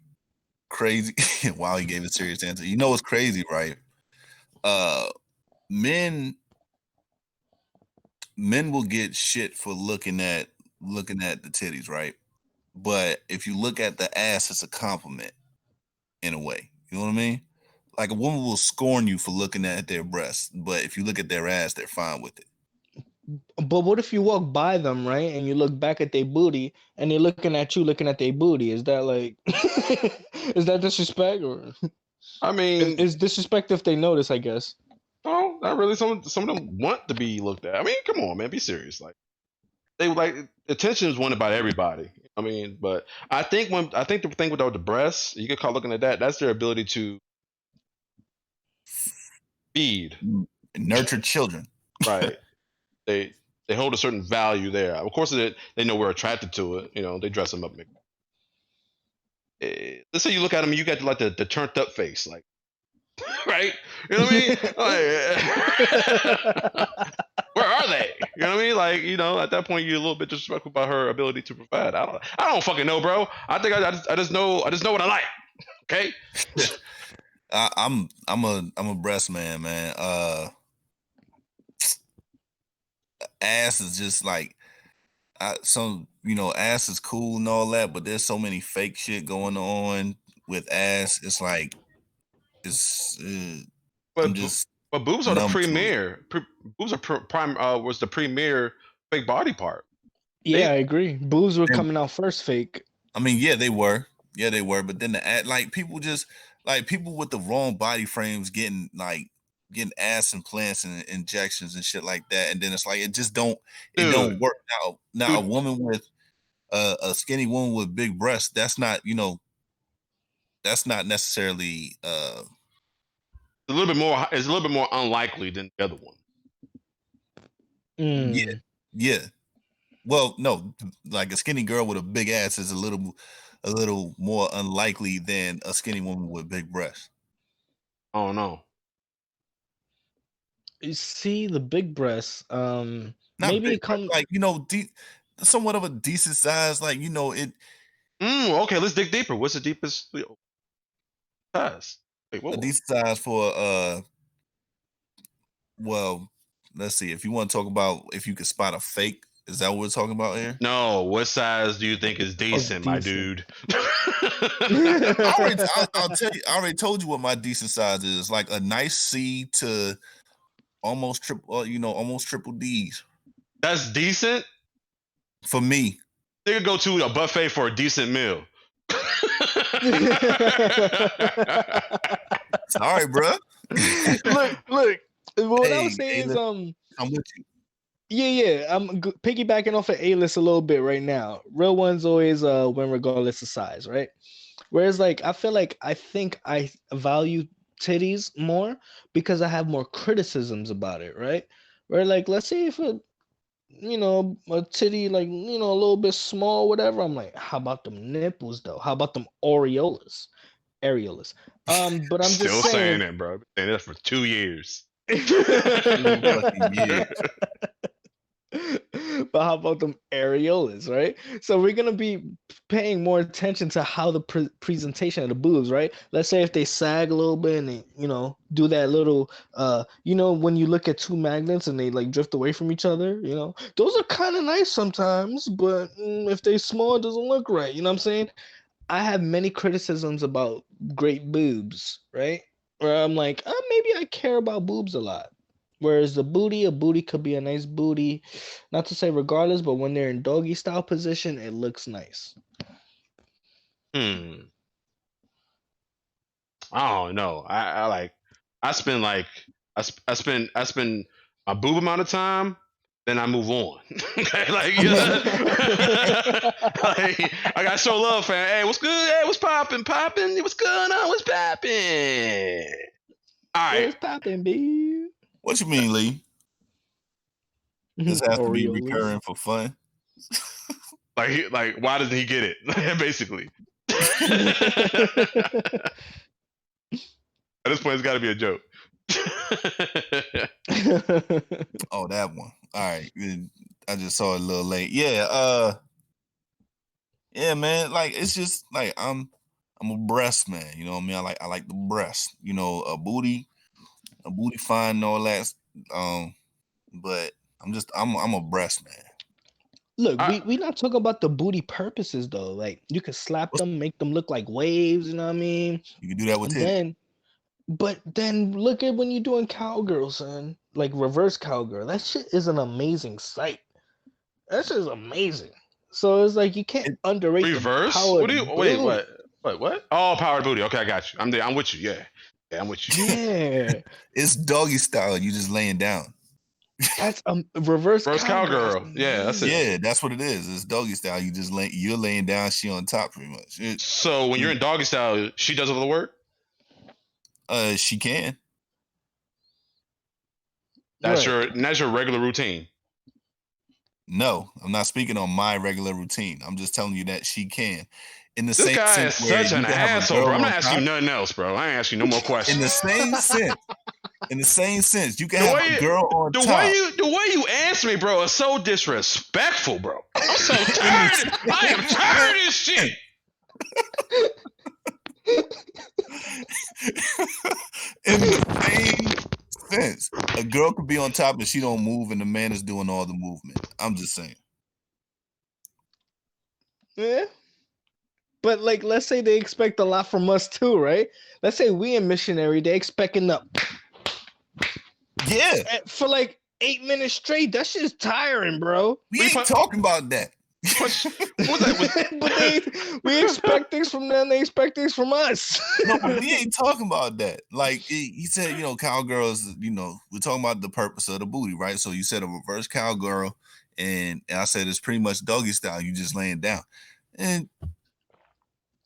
crazy. Wow, he gave a serious answer. You know what's crazy, right? Men will get shit for looking at the titties, right? But if you look at the ass, it's a compliment in a way. You know what I mean? Like a woman will scorn you for looking at their breasts, but if you look at their ass, they're fine with it. But what if you walk by them, right, and you look back at their booty, and they're looking at you, looking at their booty? Is that like, is that disrespect, or? I mean, it's disrespect if they notice, I guess. Oh, not really. Some of them want to be looked at. I mean, come on, man, be serious. Like they like attention is wanted by everybody. I mean, but I think the thing with the breasts, you could call looking at that. That's their ability to feed, nurture children. Right. They hold a certain value there. Of course, they know we're attracted to it. You know, they dress them up. Let's say you look at them, and you got like the turned up face, like, right? You know what I mean? Where are they? You know what I mean? Like, at that point, you're a little bit disrespectful about her ability to provide. I don't fucking know, bro. I think I just know what I like. Okay. I'm a breast man, man. Ass is just like ass is cool and all that, but there's so many fake shit going on with ass. It's like I'm just but boobs are the numb to it. premier. Boobs are was the premier fake body part. Yeah, I agree. Boobs were coming out first fake. I mean, yeah, they were. But then people with the wrong body frames getting ass implants and injections and shit like that, and then it's like it don't work out. Now, a woman with a skinny woman with big breasts, that's not necessarily It's a little bit more unlikely than the other one. Yeah. Well, no, like a skinny girl with a big ass is a little more unlikely than a skinny woman with big breasts. Oh no. You see the big breasts. Maybe it comes like somewhat of a decent size. Like it. Okay, let's dig deeper. What's the deepest size? Wait, a decent size for well, let's see. If you want to talk about if you could spot a fake, is that what we're talking about here? No. What size do you think is decent, my dude? I'll tell you. I already told you what my decent size is. Like a nice C to almost triple D's. That's decent for me. They could go to a buffet for a decent meal. Sorry, bro. Look. What I was saying is, I'm with you. Yeah. I'm piggybacking off of A-list a little bit right now. Real ones always win regardless of size, right? Whereas, like, I think I value titties more because I have more criticisms about it, right? Where, like, let's say if a titty, like, a little bit small, whatever, I'm like, how about them nipples, though? How about them areolas? But I'm still just saying it, bro. I've been saying that for 2 years. But how about them areolas, right? So we're gonna be paying more attention to how the presentation of the boobs, right? Let's say if they sag a little bit and they, do that little, when you look at two magnets and they like drift away from each other, those are kind of nice sometimes, but if they small, it doesn't look right. You know what I'm saying? I have many criticisms about great boobs, right? Where I'm like, maybe I care about boobs a lot. Whereas a booty could be a nice booty, not to say regardless, but when they're in doggy style position, it looks nice. I don't know. I spend a boob amount of time, then I move on. Okay, like, like, I got show love, fam. Hey, what's good? Hey, what's popping? What's going on? What's popping? All right, what's popping, babe? What you mean, Lee? This has to be recurring for fun. like, why doesn't he get it? Basically. At this point, it's got to be a joke. Oh, that one. All right, I just saw it a little late. Yeah, man. Like, it's just like I'm a breast man. You know what I mean? I like the breast. A booty fine and all that. But I'm a breast man. Look, we not talking about the booty purposes though. Like, you could slap them, make them look like waves. You know what I mean? You can do that with titties. But then look at when you're doing cowgirl, son. Like reverse cowgirl. That shit is an amazing sight. That shit is amazing. So it's like you can't underrate reverse. What do you wait? What? Oh, powered booty. Okay, I got you. I'm with you. Yeah, I'm with you. Yeah, it's doggy style. You just laying down. That's reverse cowgirl. Yeah, that's it. Yeah, that's what it is. It's doggy style. You're laying down. She on top, pretty much. So when you're in doggy style, she does all the work. She can. That's your regular routine. No, I'm not speaking on my regular routine. I'm just telling you that she can. This guy is such an asshole, bro. I'm not asking you nothing else, bro. I ain't asking you no more questions. In the same sense, In the same sense, you can The have way a girl on the top. way you answer me, bro, is so disrespectful, bro. I'm so tired. I am tired of this shit. In the same sense, a girl could be on top and she don't move, and the man is doing all the movement. I'm just saying. Yeah. But like, let's say they expect a lot from us too, right? Let's say we in missionary, they expecting the for like 8 minutes straight. That shit's tiring, bro. We ain't talking about that. But we expect things from them, they expect things from us. No, but we ain't talking about that. Like he said, cowgirls, we're talking about the purpose of the booty, right? So you said a reverse cowgirl, and I said it's pretty much doggy style. You just laying down. And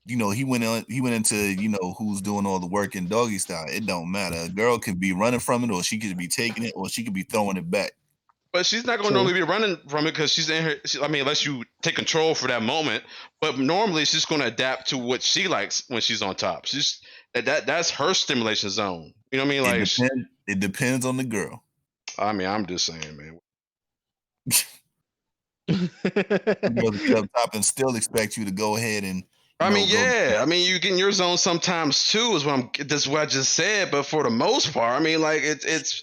he went into who's doing all the work in doggy style. It don't matter. A girl can be running from it, or she could be taking it, or she could be throwing it back. But she's not going to normally be running from it because she's in her. Unless you take control for that moment. But normally she's going to adapt to what she likes when she's on top. That's her stimulation zone. You know what I mean? Like it depends on the girl. I'm just saying, man. Girls get up top and still expect you to go ahead and. You get in your zone sometimes too. That's what I just said. But for the most part, it's.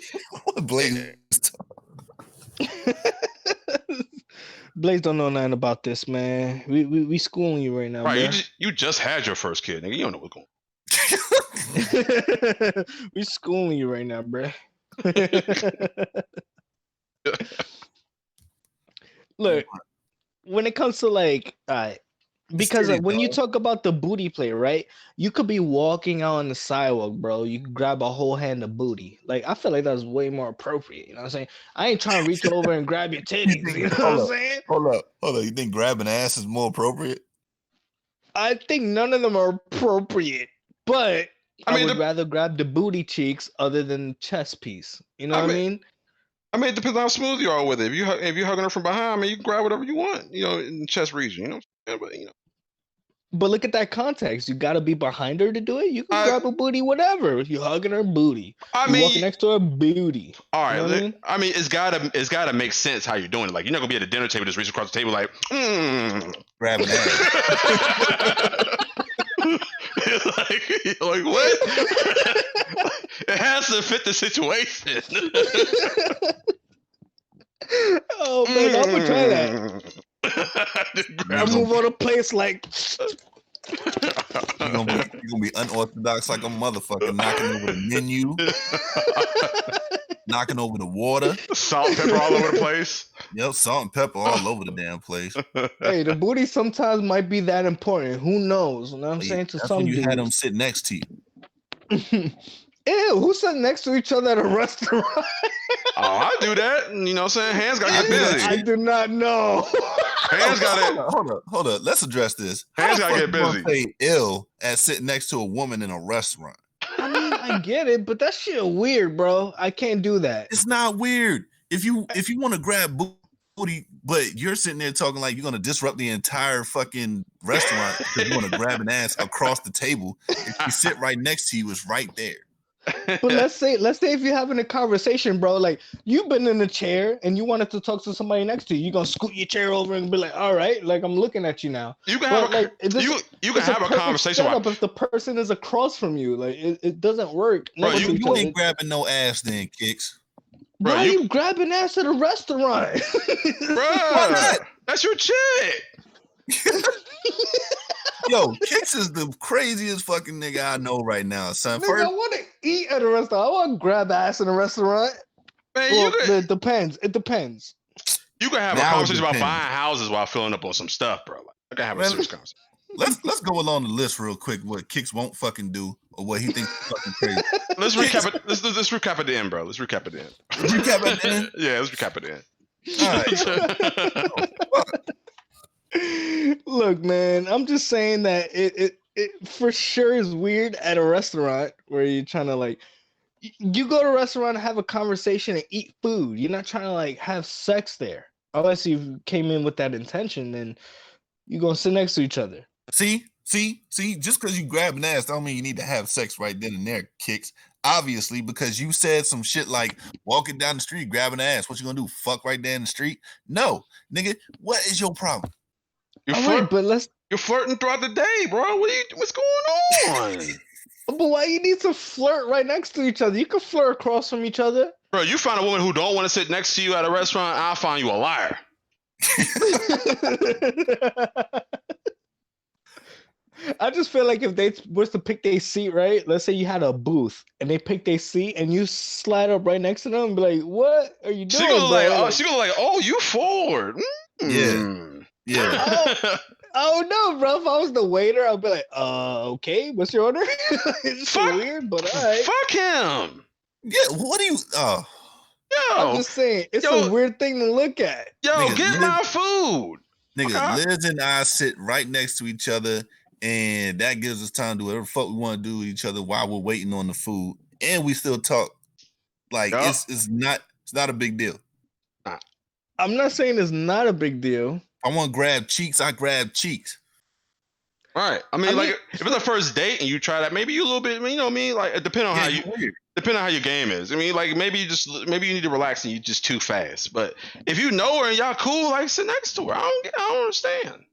Blaze. Blaze don't know nothing about this, man. We schooling you right now, right? You just had your first kid, nigga. You don't know what's going on. We schooling you right now, bro. Look, when it comes to because when you talk about the booty play, right? You could be walking out on the sidewalk, bro. You could grab a whole hand of booty. Like, I feel like that's way more appropriate. You know what I'm saying? I ain't trying to reach over and grab your titties. You know what I'm saying? Hold up. You think grabbing ass is more appropriate? I think none of them are appropriate, but I would rather grab the booty cheeks other than the chest piece. You know what I mean? It depends on how smooth you are with it. If you're hugging her from behind, you can grab whatever you want, in the chest region, But look at that context. You got to be behind her to do it. You can grab a booty, whatever. You're hugging her booty. You're walking next to her booty. All right. You know it's gotta make sense how you're doing it. Like, you're not gonna be at a dinner table just reach across the table like, grabbing ass. like what? It has to fit the situation. Oh man, I'm gonna try that. I move on a place like you're gonna be unorthodox like a motherfucker, knocking over the menu, knocking over the water, salt and pepper all over the place. Yep, salt and pepper all over the damn place. Hey, the booty sometimes might be that important. Who knows? You know what I'm saying? To that's some when you dudes. had them sit next to you. Ew, who sat next to each other at a restaurant? I do that. You know what I'm saying? Hands gotta get busy. I do not know. Hands gotta hold up. Let's address this. Hands gotta get busy. Say ill at sitting next to a woman in a restaurant. I get it, but that shit weird, bro. I can't do that. It's not weird. If you want to grab booty, but you're sitting there talking like you're gonna disrupt the entire fucking restaurant because you want to grab an ass across the table, if you sit right next to you, it's right there. But let's say if you're having a conversation, bro, like you've been in a chair and you wanted to talk to somebody next to you, you're gonna scoot your chair over and be like, all right, like I'm looking at you now. You can have a conversation if the person is across from you. Like it doesn't work. Bro, you ain't grabbing no ass then, Kicks. Bro, why are you grabbing ass at a restaurant? Bro, that's your chick. Yo, Kicks is the craziest fucking nigga I know right now, son. Nigga, I want to eat at a restaurant. I want to grab ass in a restaurant. Man, it depends. It depends. You can have a conversation about buying houses while filling up on some stuff, bro. Like, I can have a serious conversation. Let's go along the list real quick. What Kicks won't fucking do, or what he thinks is fucking crazy. Let's recap it. Let's recap at the end, bro. Let's recap at the end. Recap at the end. Yeah, let's recap at the end. All right. Look, man, I'm just saying that it for sure is weird at a restaurant where you're trying to like, you go to a restaurant and have a conversation and eat food. You're not trying to like have sex there. Unless you came in with that intention, then you're gonna sit next to each other. See, See, just because you grab an ass don't mean you need to have sex right then and there, Kicks. Obviously, because you said some shit like walking down the street, grabbing ass. What you gonna do? Fuck right there in the street? No, nigga. What is your problem? You're flirting throughout the day, bro. What's going on? But why you need to flirt right next to each other? You can flirt across from each other. Bro, you find a woman who don't want to sit next to you at a restaurant, I'll find you a liar. I just feel like if they was to pick their seat, right? Let's say you had a booth and they pick their seat and you slide up right next to them and be like, what are you doing? She goes like, oh, you forward. Yeah. Oh no, bro. If I was the waiter, I'd be like, okay, what's your order? It's weird, but all right. Fuck him. Yeah, what do you I'm just saying, it's a weird thing to look at. Yo, nigga, get my food. Nigga, Liz and I sit right next to each other, and that gives us time to do whatever the fuck we want to do with each other while we're waiting on the food, and we still talk. Like it's not a big deal. I'm not saying it's not a big deal. I want to grab cheeks, I grab cheeks. All right. I mean, like if it's a first date and you try that, maybe you a little bit, you know what I mean? Like depending on how your game is. I mean, like maybe you need to relax and you just too fast. But if you know her and y'all cool, like sit next to her. I don't understand.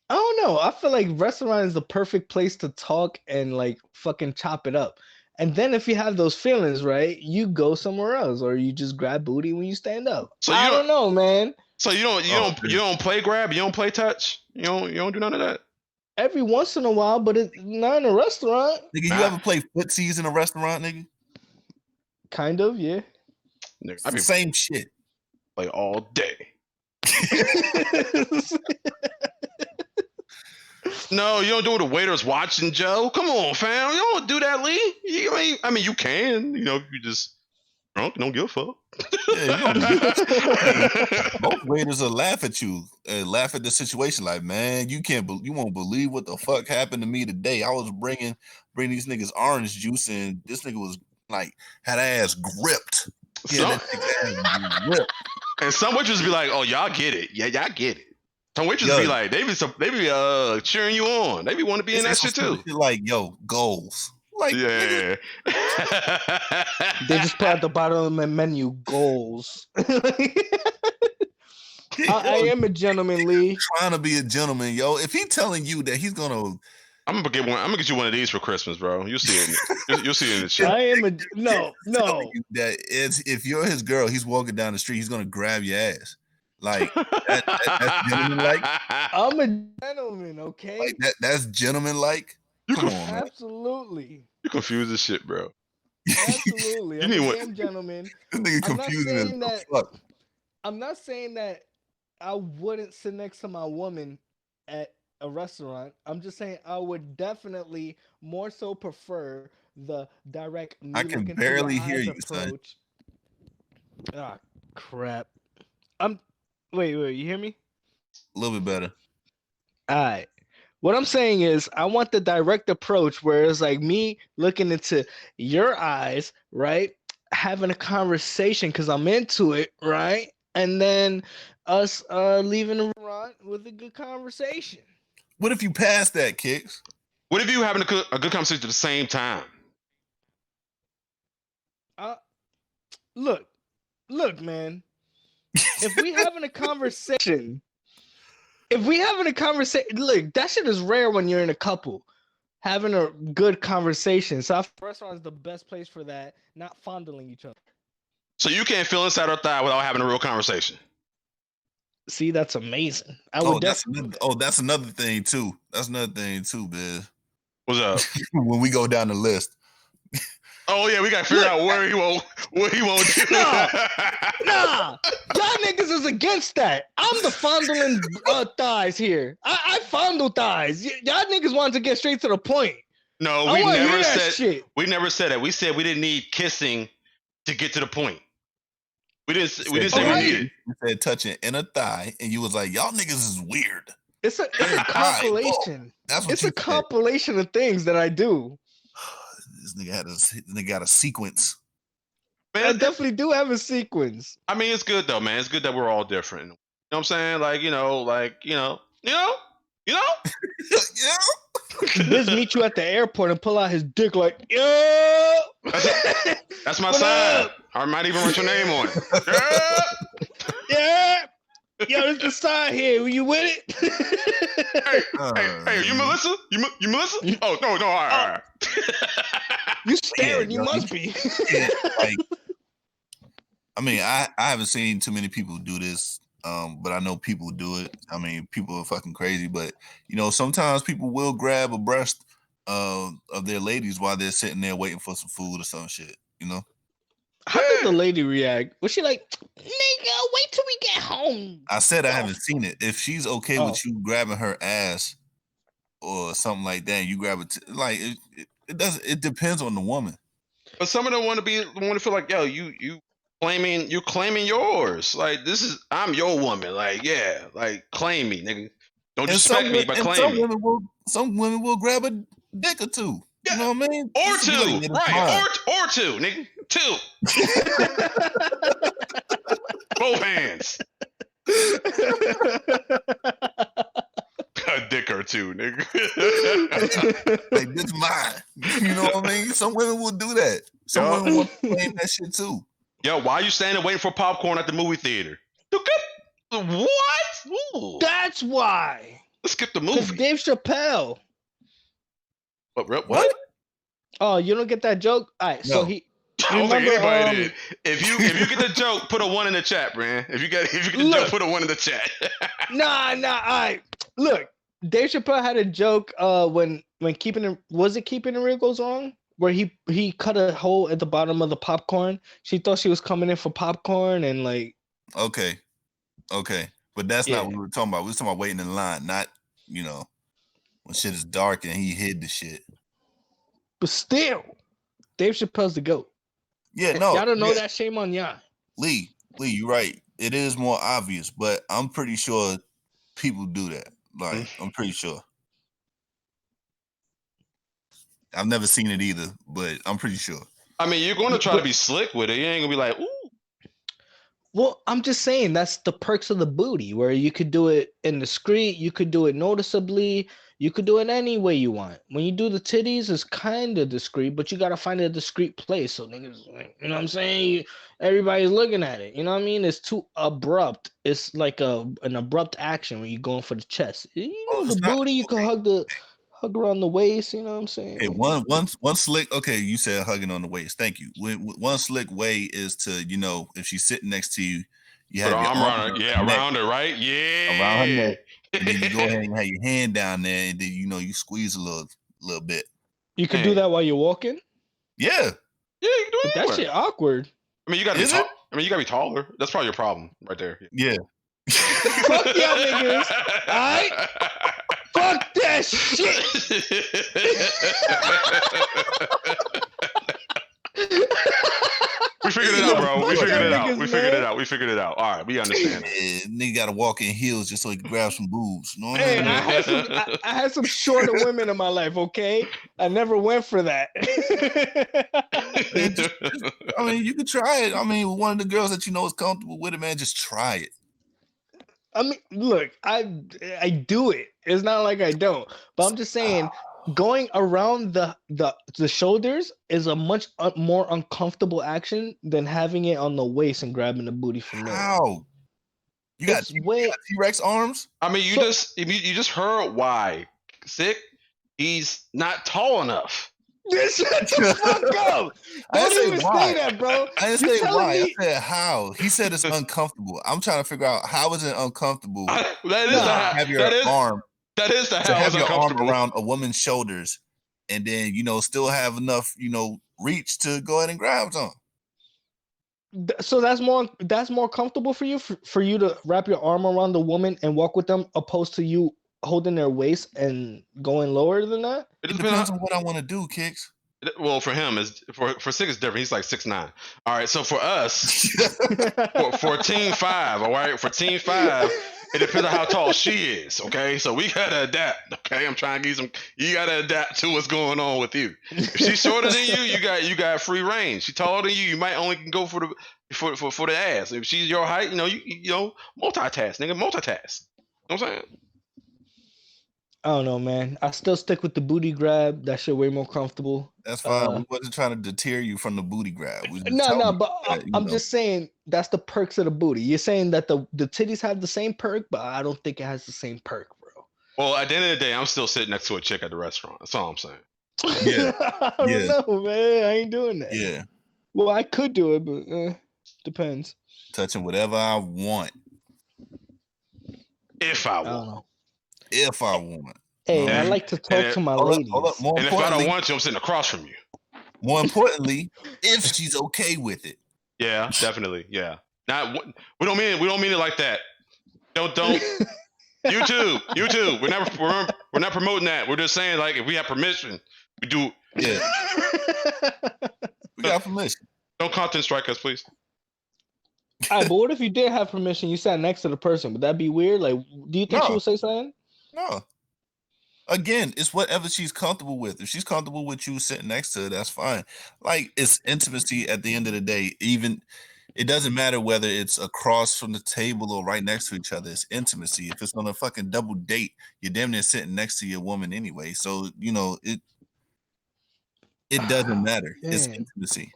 I don't know. I feel like restaurant is the perfect place to talk and like fucking chop it up. And then if you have those feelings, right, you go somewhere else or you just grab booty when you stand up. So I don't know, man. So you don't play grab, you don't play touch, you don't do none of that. Every once in a while, but it's not in a restaurant. Nigga, you ever play footsies in a restaurant, nigga? Kind of, yeah. It's the same shit. Play all day. No, you don't do it. The waiter's watching, Joe. Come on, fam. You don't do that, Lee. I mean, you can. You just drunk. Don't give a fuck. Yeah, most waiters will laugh at you, laugh at the situation. Like, man, you won't believe what the fuck happened to me today. I was bringing these niggas orange juice, and this nigga was like had ass gripped. Yeah, ass gripped. And some waitresses be like, "Oh, y'all get it. Yeah, y'all get it." Some waitresses be like, they be cheering you on. They be want to be in that shit too. Like, yo, goals. Like, yeah. They just put at the bottom of the menu goals. I am a gentleman, Lee. Trying to be a gentleman, yo. If he telling you that he's gonna, I'm gonna get you one of these for Christmas, bro. You'll see it. You'll see it in the chat. I am a no. That if you're his girl, he's walking down the street, he's gonna grab your ass. Like that's gentleman-like. I'm a gentleman, okay? Like that's gentleman-like. Come on, man. Absolutely. You confuse this shit, bro. Absolutely. I'm a damn gentleman. This nigga confusing as fuck. I'm not saying that I wouldn't sit next to my woman at a restaurant. I'm just saying I would definitely more so prefer the direct. I can barely hear you, approach. Son. Ah, crap. Wait, you hear me? A little bit better. All right. What I'm saying is I want the direct approach where it's like me looking into your eyes, right? Having a conversation because I'm into it, right? And then us leaving the restaurant with a good conversation. What if you pass that, Kicks? What if you having a good conversation at the same time? Look, man. If we having a conversation, look, that shit is rare when you're in a couple. Having a good conversation. So restaurant is the best place for that, not fondling each other. So you can't feel inside her thigh without having a real conversation. See, that's amazing. That's another thing too. That's another thing too, Biz. What's up? When we go down the list. Oh yeah, we gotta figure out where he won't do. Nah. Y'all niggas is against that. I'm the fondling thighs here. I fondle thighs. Y'all niggas wanted to get straight to the point. No, we never said that. We said we didn't need kissing to get to the point. We didn't say we needed. You said touching in a thigh, and you was like, y'all niggas is weird. It's a compilation. That's what it's a compilation of things that I do. This nigga got a sequence. Man, I definitely do have a sequence. I mean, it's good though, man. It's good that we're all different. You know what I'm saying? Like, you know. Yeah. Biz meet you at the airport and pull out his dick like, yo. That's my What sign. up? I might even write your name on it. Yeah. Yeah. Yo, there's the sign here. You with it? Hey, you Melissa? You Melissa? Oh, no, all right. You staring, Yeah, you yo, must be. Yeah, like, I mean, I haven't seen too many people do this, but I know people do it. I mean, people are fucking crazy, but you know, sometimes people will grab a breast of their ladies while they're sitting there waiting for some food or some shit, you know? How did the lady react? Was she like, nigga, wait till we get home? I said I haven't seen it. If she's okay with you grabbing her ass or something like that, you grab it, it doesn't. It depends on the woman. But some of them want to feel like, yo, you claiming yours. Like, I'm your woman. Like, yeah, like claim me, nigga. Don't disrespect me, but claim me. Some women will grab a dick or two. You know what I mean? Or two, right? Or two, nigga, two. Both hands. A dick or two, nigga. Like, this mine. You know what I mean? Some women will do that. Some women will claim that shit too. Yo, why are you standing waiting for popcorn at the movie theater? What? Ooh. That's why. Let's skip the movie. Dave Chappelle. What? Oh, you don't get that joke? All right, so he. I don't think anybody did. If you get the joke, put a 1 in the chat, man. If you get the joke, put a 1 in the chat. Nah. All right, look. Dave Chappelle had a joke when Keeping It Real goes wrong, where he cut a hole at the bottom of the popcorn. She thought she was coming in for popcorn and like. Okay, but that's not what we were talking about. We were talking about waiting in line, not when shit is dark and he hid the shit. But still, Dave Chappelle's the GOAT. Yeah, no, y'all don't know that. Shame on y'all. Lee, you're right. It is more obvious, but I'm pretty sure people do that. Like, I'm pretty sure. I've never seen it either, but I'm pretty sure. I mean, you're going to try to be slick with it. You ain't gonna be like, ooh. Well, I'm just saying that's the perks of the booty, where you could do it in the street, you could do it noticeably, you could do it any way you want. When you do the titties, it's kind of discreet, but you gotta find a discreet place. So niggas, you know what I'm saying? Everybody's looking at it. You know what I mean? It's too abrupt. It's like an abrupt action when you're going for the chest. You know, the booty, you can hug around the waist. You know what I'm saying? Hey, one slick. Okay, you said hugging on the waist. Thank you. One slick way is to, if she's sitting next to you, you have your arm around her, right? Yeah, around her neck, and then you go ahead and have your hand down there, and then you squeeze a little bit. You can do that while you're walking. Yeah, you can do it. That shit awkward. I mean, you gotta be taller. That's probably your problem right there. Yeah. Fuck y'all niggas. All right. Fuck that shit. We figured it out, bro. We figured it out. All right, we understand. Nigga got to walk in heels just so he can grab some boobs. You know what I mean? I had some shorter women in my life. Okay, I never went for that. I mean, you can try it. I mean, one of the girls that you know is comfortable with it, man, just try it. I mean, look, I do it. It's not like I don't, but I'm just saying, going around the shoulders is a much more uncomfortable action than having it on the waist and grabbing the booty from there. How? You got T-Rex arms? I mean, you just heard why. Sick. He's not tall enough. Shut the fuck up! Don't even say that, bro. I didn't say why. I said how. He said it's uncomfortable. I'm trying to figure out how is it uncomfortable to have your arm around a woman's shoulders, and then still have enough reach to go ahead and grab some. So that's more comfortable for you for you to wrap your arm around the woman and walk with them, opposed to you holding their waist and going lower than that? It depends on what I want to do, Kicks. Well, for him, for Sig, it's different. He's like 6'9". All right, so for us, for Team 5, all right, for Team 5, it depends on how tall she is. Okay, so we gotta adapt. Okay, I'm trying to give you gotta adapt to what's going on with you. If she's shorter than you got free range. She's taller than you might only can go for the ass. If she's your height, you multitask, nigga, multitask. You know what I'm saying? I don't know, man. I still stick with the booty grab. That shit way more comfortable. That's fine. We wasn't trying to deter you from the booty grab. We was just No, telling you but that, I'm just saying that's the perks of the booty. You're saying that the titties have the same perk, but I don't think it has the same perk, bro. Well, at the end of the day, I'm still sitting next to a chick at the restaurant. That's all I'm saying. Yeah. I don't know, man. I ain't doing that. Yeah. Well, I could do it, but depends. Touching whatever I want. If I I don't want. know. If I want. Hey, No. I like to talk to my ladies. Hold up. More And if I don't importantly, want to, I'm sitting across from you. more importantly, if she's okay with it. Yeah, definitely. Yeah. Not we don't mean it like that. Don't. YouTube. We're not promoting that. We're just saying like if we have permission, we do. Yeah. We got permission. Don't content strike us, please. All right, but what if you did have permission? You sat next to the person. Would that be weird? Like, do you think she No. would say something? No. Again, it's whatever she's comfortable with. If she's comfortable with you sitting next to her, that's fine. Like, it's intimacy at the end of the day. Even it doesn't matter whether it's across from the table or right next to each other. It's intimacy. If it's on a fucking double date, you're damn near sitting next to your woman anyway. So, you know, it doesn't matter. It's intimacy.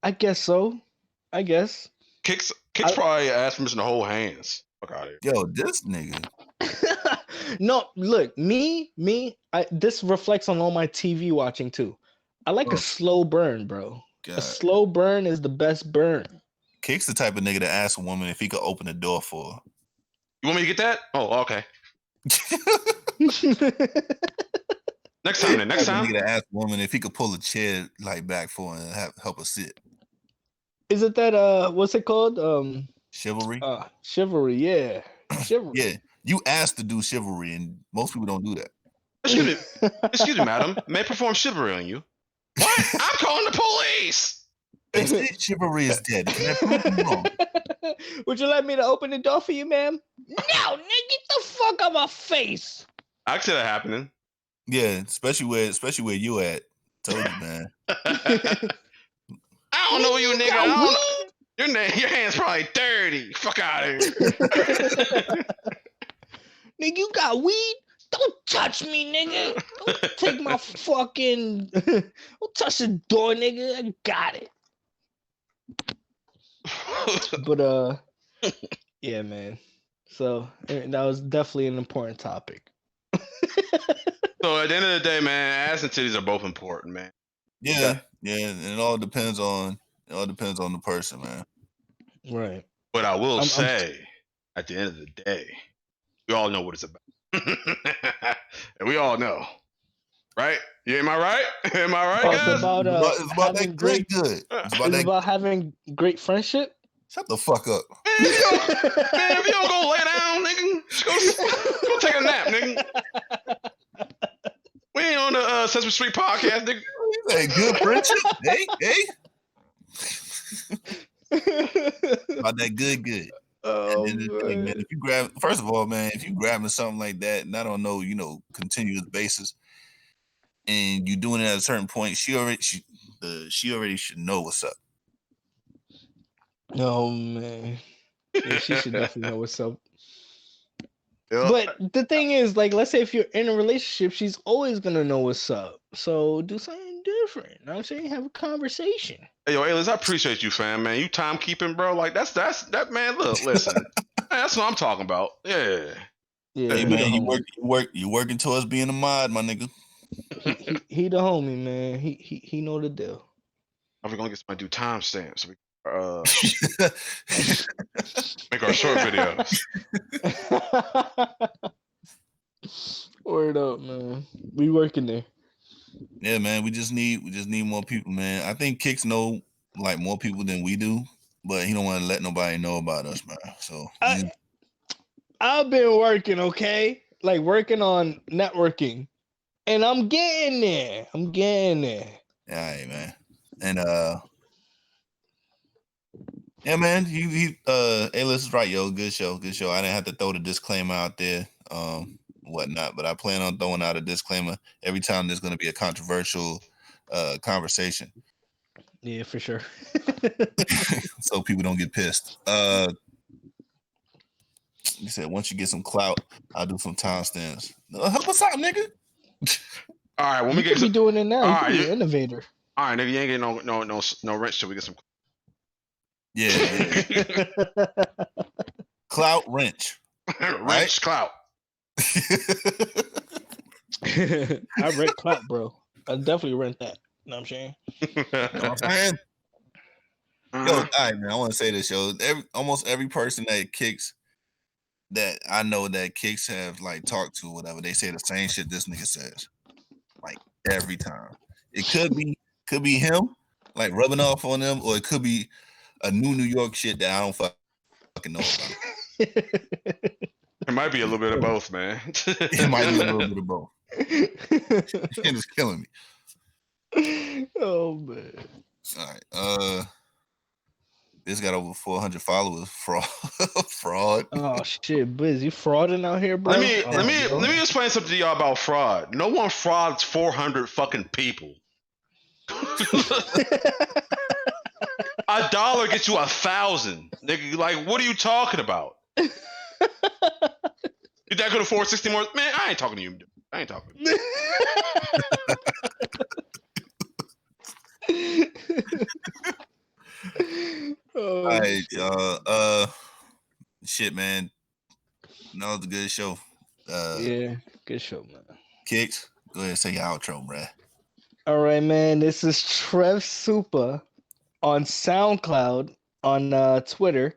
I guess so. I guess. Kicks probably asked permission to hold hands. Fuck out of here. Yo, this nigga. No, look, this reflects on all my TV watching too. I like a slow burn, bro. God. A slow burn is the best burn. Kick's the type of nigga to ask a woman if he could open the door for her. You want me to get that? Oh, okay. Next time. Nigga to ask a woman if he could pull a chair like back for her and help her sit. Is it that what's it called? Chivalry? Chivalry, yeah. Chivalry. Yeah. You asked to do chivalry, and most people don't do that. Excuse me, madam. May I perform chivalry on you? What? I'm calling the police. They say chivalry is dead. Can I prove you wrong? Would you like me to open the door for you, ma'am? No, nigga, get the fuck out my face. I can see that happening. Yeah, especially where you at. Told you, man. I don't know you, nigga. I don't know. Your hand's probably dirty. Fuck out of here. Nigga, you got weed? Don't touch me, nigga. Don't take my fucking... Don't touch the door, nigga. I got it. But, yeah, man. So, that was definitely an important topic. So, at the end of the day, man, ass and titties are both important, man. Yeah, and it all depends on the person, man. Right. But I will say, at the end of the day, we all know what it's about. And we all know. Right? Yeah, am I right? Am I right, guys? It's about that great good. It's about having great friendship. Shut the fuck up. Man, if you don't go lay down, nigga, just go take a nap, nigga. We ain't on the Sesame Street podcast, nigga. Hey, good friendship. Hey. About that good. Oh, man, if you grab, first of all, man, if you grabbing something like that, and I don't know, continuous basis, and you doing it at a certain point, she already should know what's up. Oh man, yeah, she should definitely know what's up. Yeah. But the thing is, like, let's say if you're in a relationship, she's always gonna know what's up. So do something different. You know what I'm saying? Have a conversation. Hey, yo, Alias, I appreciate you, fam, man. You timekeeping, bro. Like that's that, man. Look, listen, man, that's what I'm talking about. Yeah. Hey, man, you working towards being a mod, my nigga. He the homie, man. He know the deal. Are we gonna get somebody to do timestamps? So we make our short videos. Word up, man. We working there. Yeah, man. We just need more people, man. I think Kicks know like more people than we do, but he don't want to let nobody know about us, man. So I've been working, okay? Like working on networking. And I'm getting there. Yeah, right, man. And yeah, man, Alias is right, yo. Good show. I didn't have to throw the disclaimer out there, whatnot, but I plan on throwing out a disclaimer every time there's gonna be a controversial conversation. Yeah, for sure. So people don't get pissed. He said, once you get some clout, I'll do some timestamps. Help us out, nigga. All right, when You we get could be doing it now. All You right, could be you- an innovator. all right, nigga, you ain't getting no rent till we get some. Yeah. Clout wrench. Wrench clout. I rent clout, bro. I definitely rent that. You know what I'm saying? You know what I'm saying? Yo, all right, man. I want to say this, yo. Almost every person that kicks that I know that kicks have like talked to, whatever, they say the same shit this nigga says. Like every time. It could be him, like rubbing off on them, or it could be a New York shit that I don't fucking know about. It might be a little bit of both, man. It might be a little bit of both. Shit is killing me. Oh man. All right. This got over 400 followers. Fraud. Oh shit, Biz, you frauding out here, bro? Let me explain something to y'all about fraud. No one frauds 400 fucking people. $1 gets you 1,000. Nigga, like, what are you talking about? You that could afford 60 more? Man, I ain't talking to you. I ain't talking to you. All right, y'all. Shit, man. No, it's a good show. Yeah, good show, man. Kicks, go ahead and say your outro, bruh. All right, man. This is Trev Super on SoundCloud, on Twitter.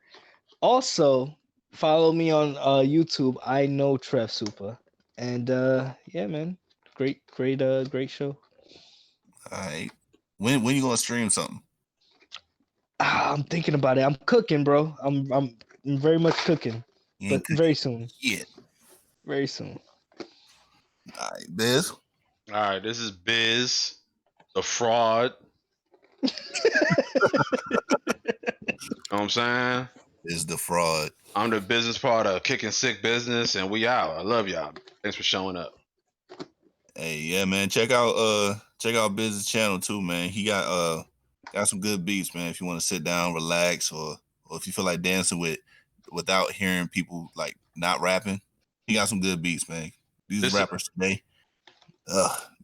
Also, follow me on YouTube. I know Trev Super. And yeah, man. Great show. All right. When you gonna stream something? I'm thinking about it. I'm cooking, bro. I'm very much cooking. But very soon. Yeah. Very soon. All right, Biz. All right, this is Biz, the fraud. You know what I'm saying? Is the fraud. I'm the business part of Kickin' Sick Business, and we out. I love y'all. Thanks for showing up. Hey, yeah, man. Check out Biz's channel too, man. He got some good beats, man. If you want to sit down, relax, or if you feel like dancing without hearing people like not rapping, he got some good beats, man. These rappers today,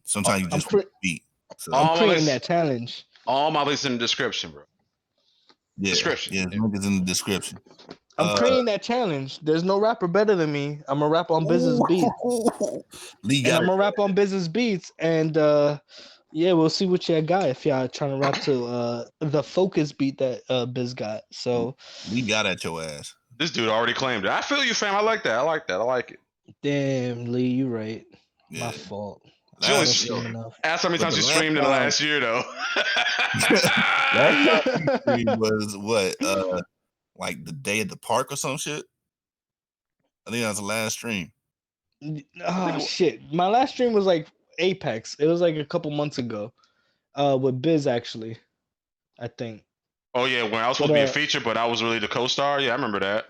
sometimes you just beat. So, I'm creating that challenge. All my links in the description, bro. Yeah, description. Yeah, link is in the description. I'm creating that challenge. There's no rapper better than me. I'm gonna rap on business beats. And I'm gonna rap on business beats. And yeah, we'll see what y'all got if y'all trying to rap to the focus beat that Biz got. So we got at your ass. This dude already claimed it. I feel you, fam. I like that. I like it. Damn, Lee, you right. Yeah. My fault. Ask how many times you streamed in the last year, though. Last time you streamed was what? Like the day at the park or some shit. I think that was the last stream. Oh shit! My last stream was like Apex. It was like a couple months ago, with Biz actually. I think. Oh yeah, when I was supposed to be a feature, but I was really the co-star. Yeah, I remember that.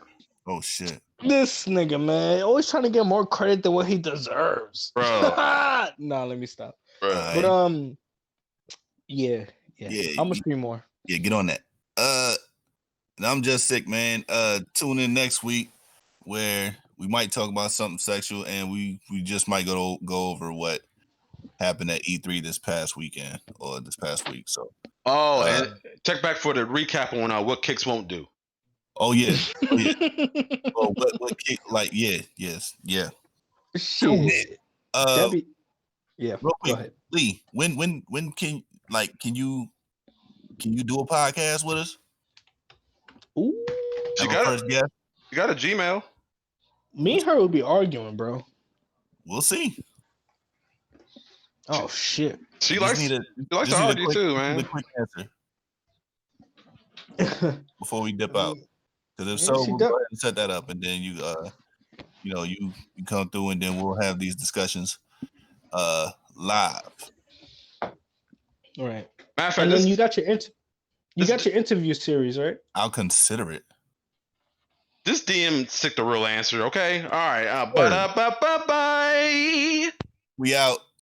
Oh shit! This nigga, man, always trying to get more credit than what he deserves. Bro. Nah, let me stop. Bro. But yeah. I'm gonna stream more. Yeah, get on that. And I'm just sick, man. Tune in next week where we might talk about something sexual, and we just might go over what happened at E3 this past weekend or this past week. So and check back for the recap on what Kicks won't do. Oh yeah. Oh, what kick? Like yeah. Shit. Yeah. Real quick, go ahead. Lee. When can you do a podcast with us? Ooh. You got a Gmail. Me and her will be arguing, bro. We'll see. Oh shit. She likes to argue too, man. A quick answer before we dip out. Because if so, we'll go ahead and set that up, and then you come through, and then we'll have these discussions live. All right. Matter of fact, and then you got your interview series, right? I'll consider it. This DM stick the real answer, okay? All right. Bye. We out.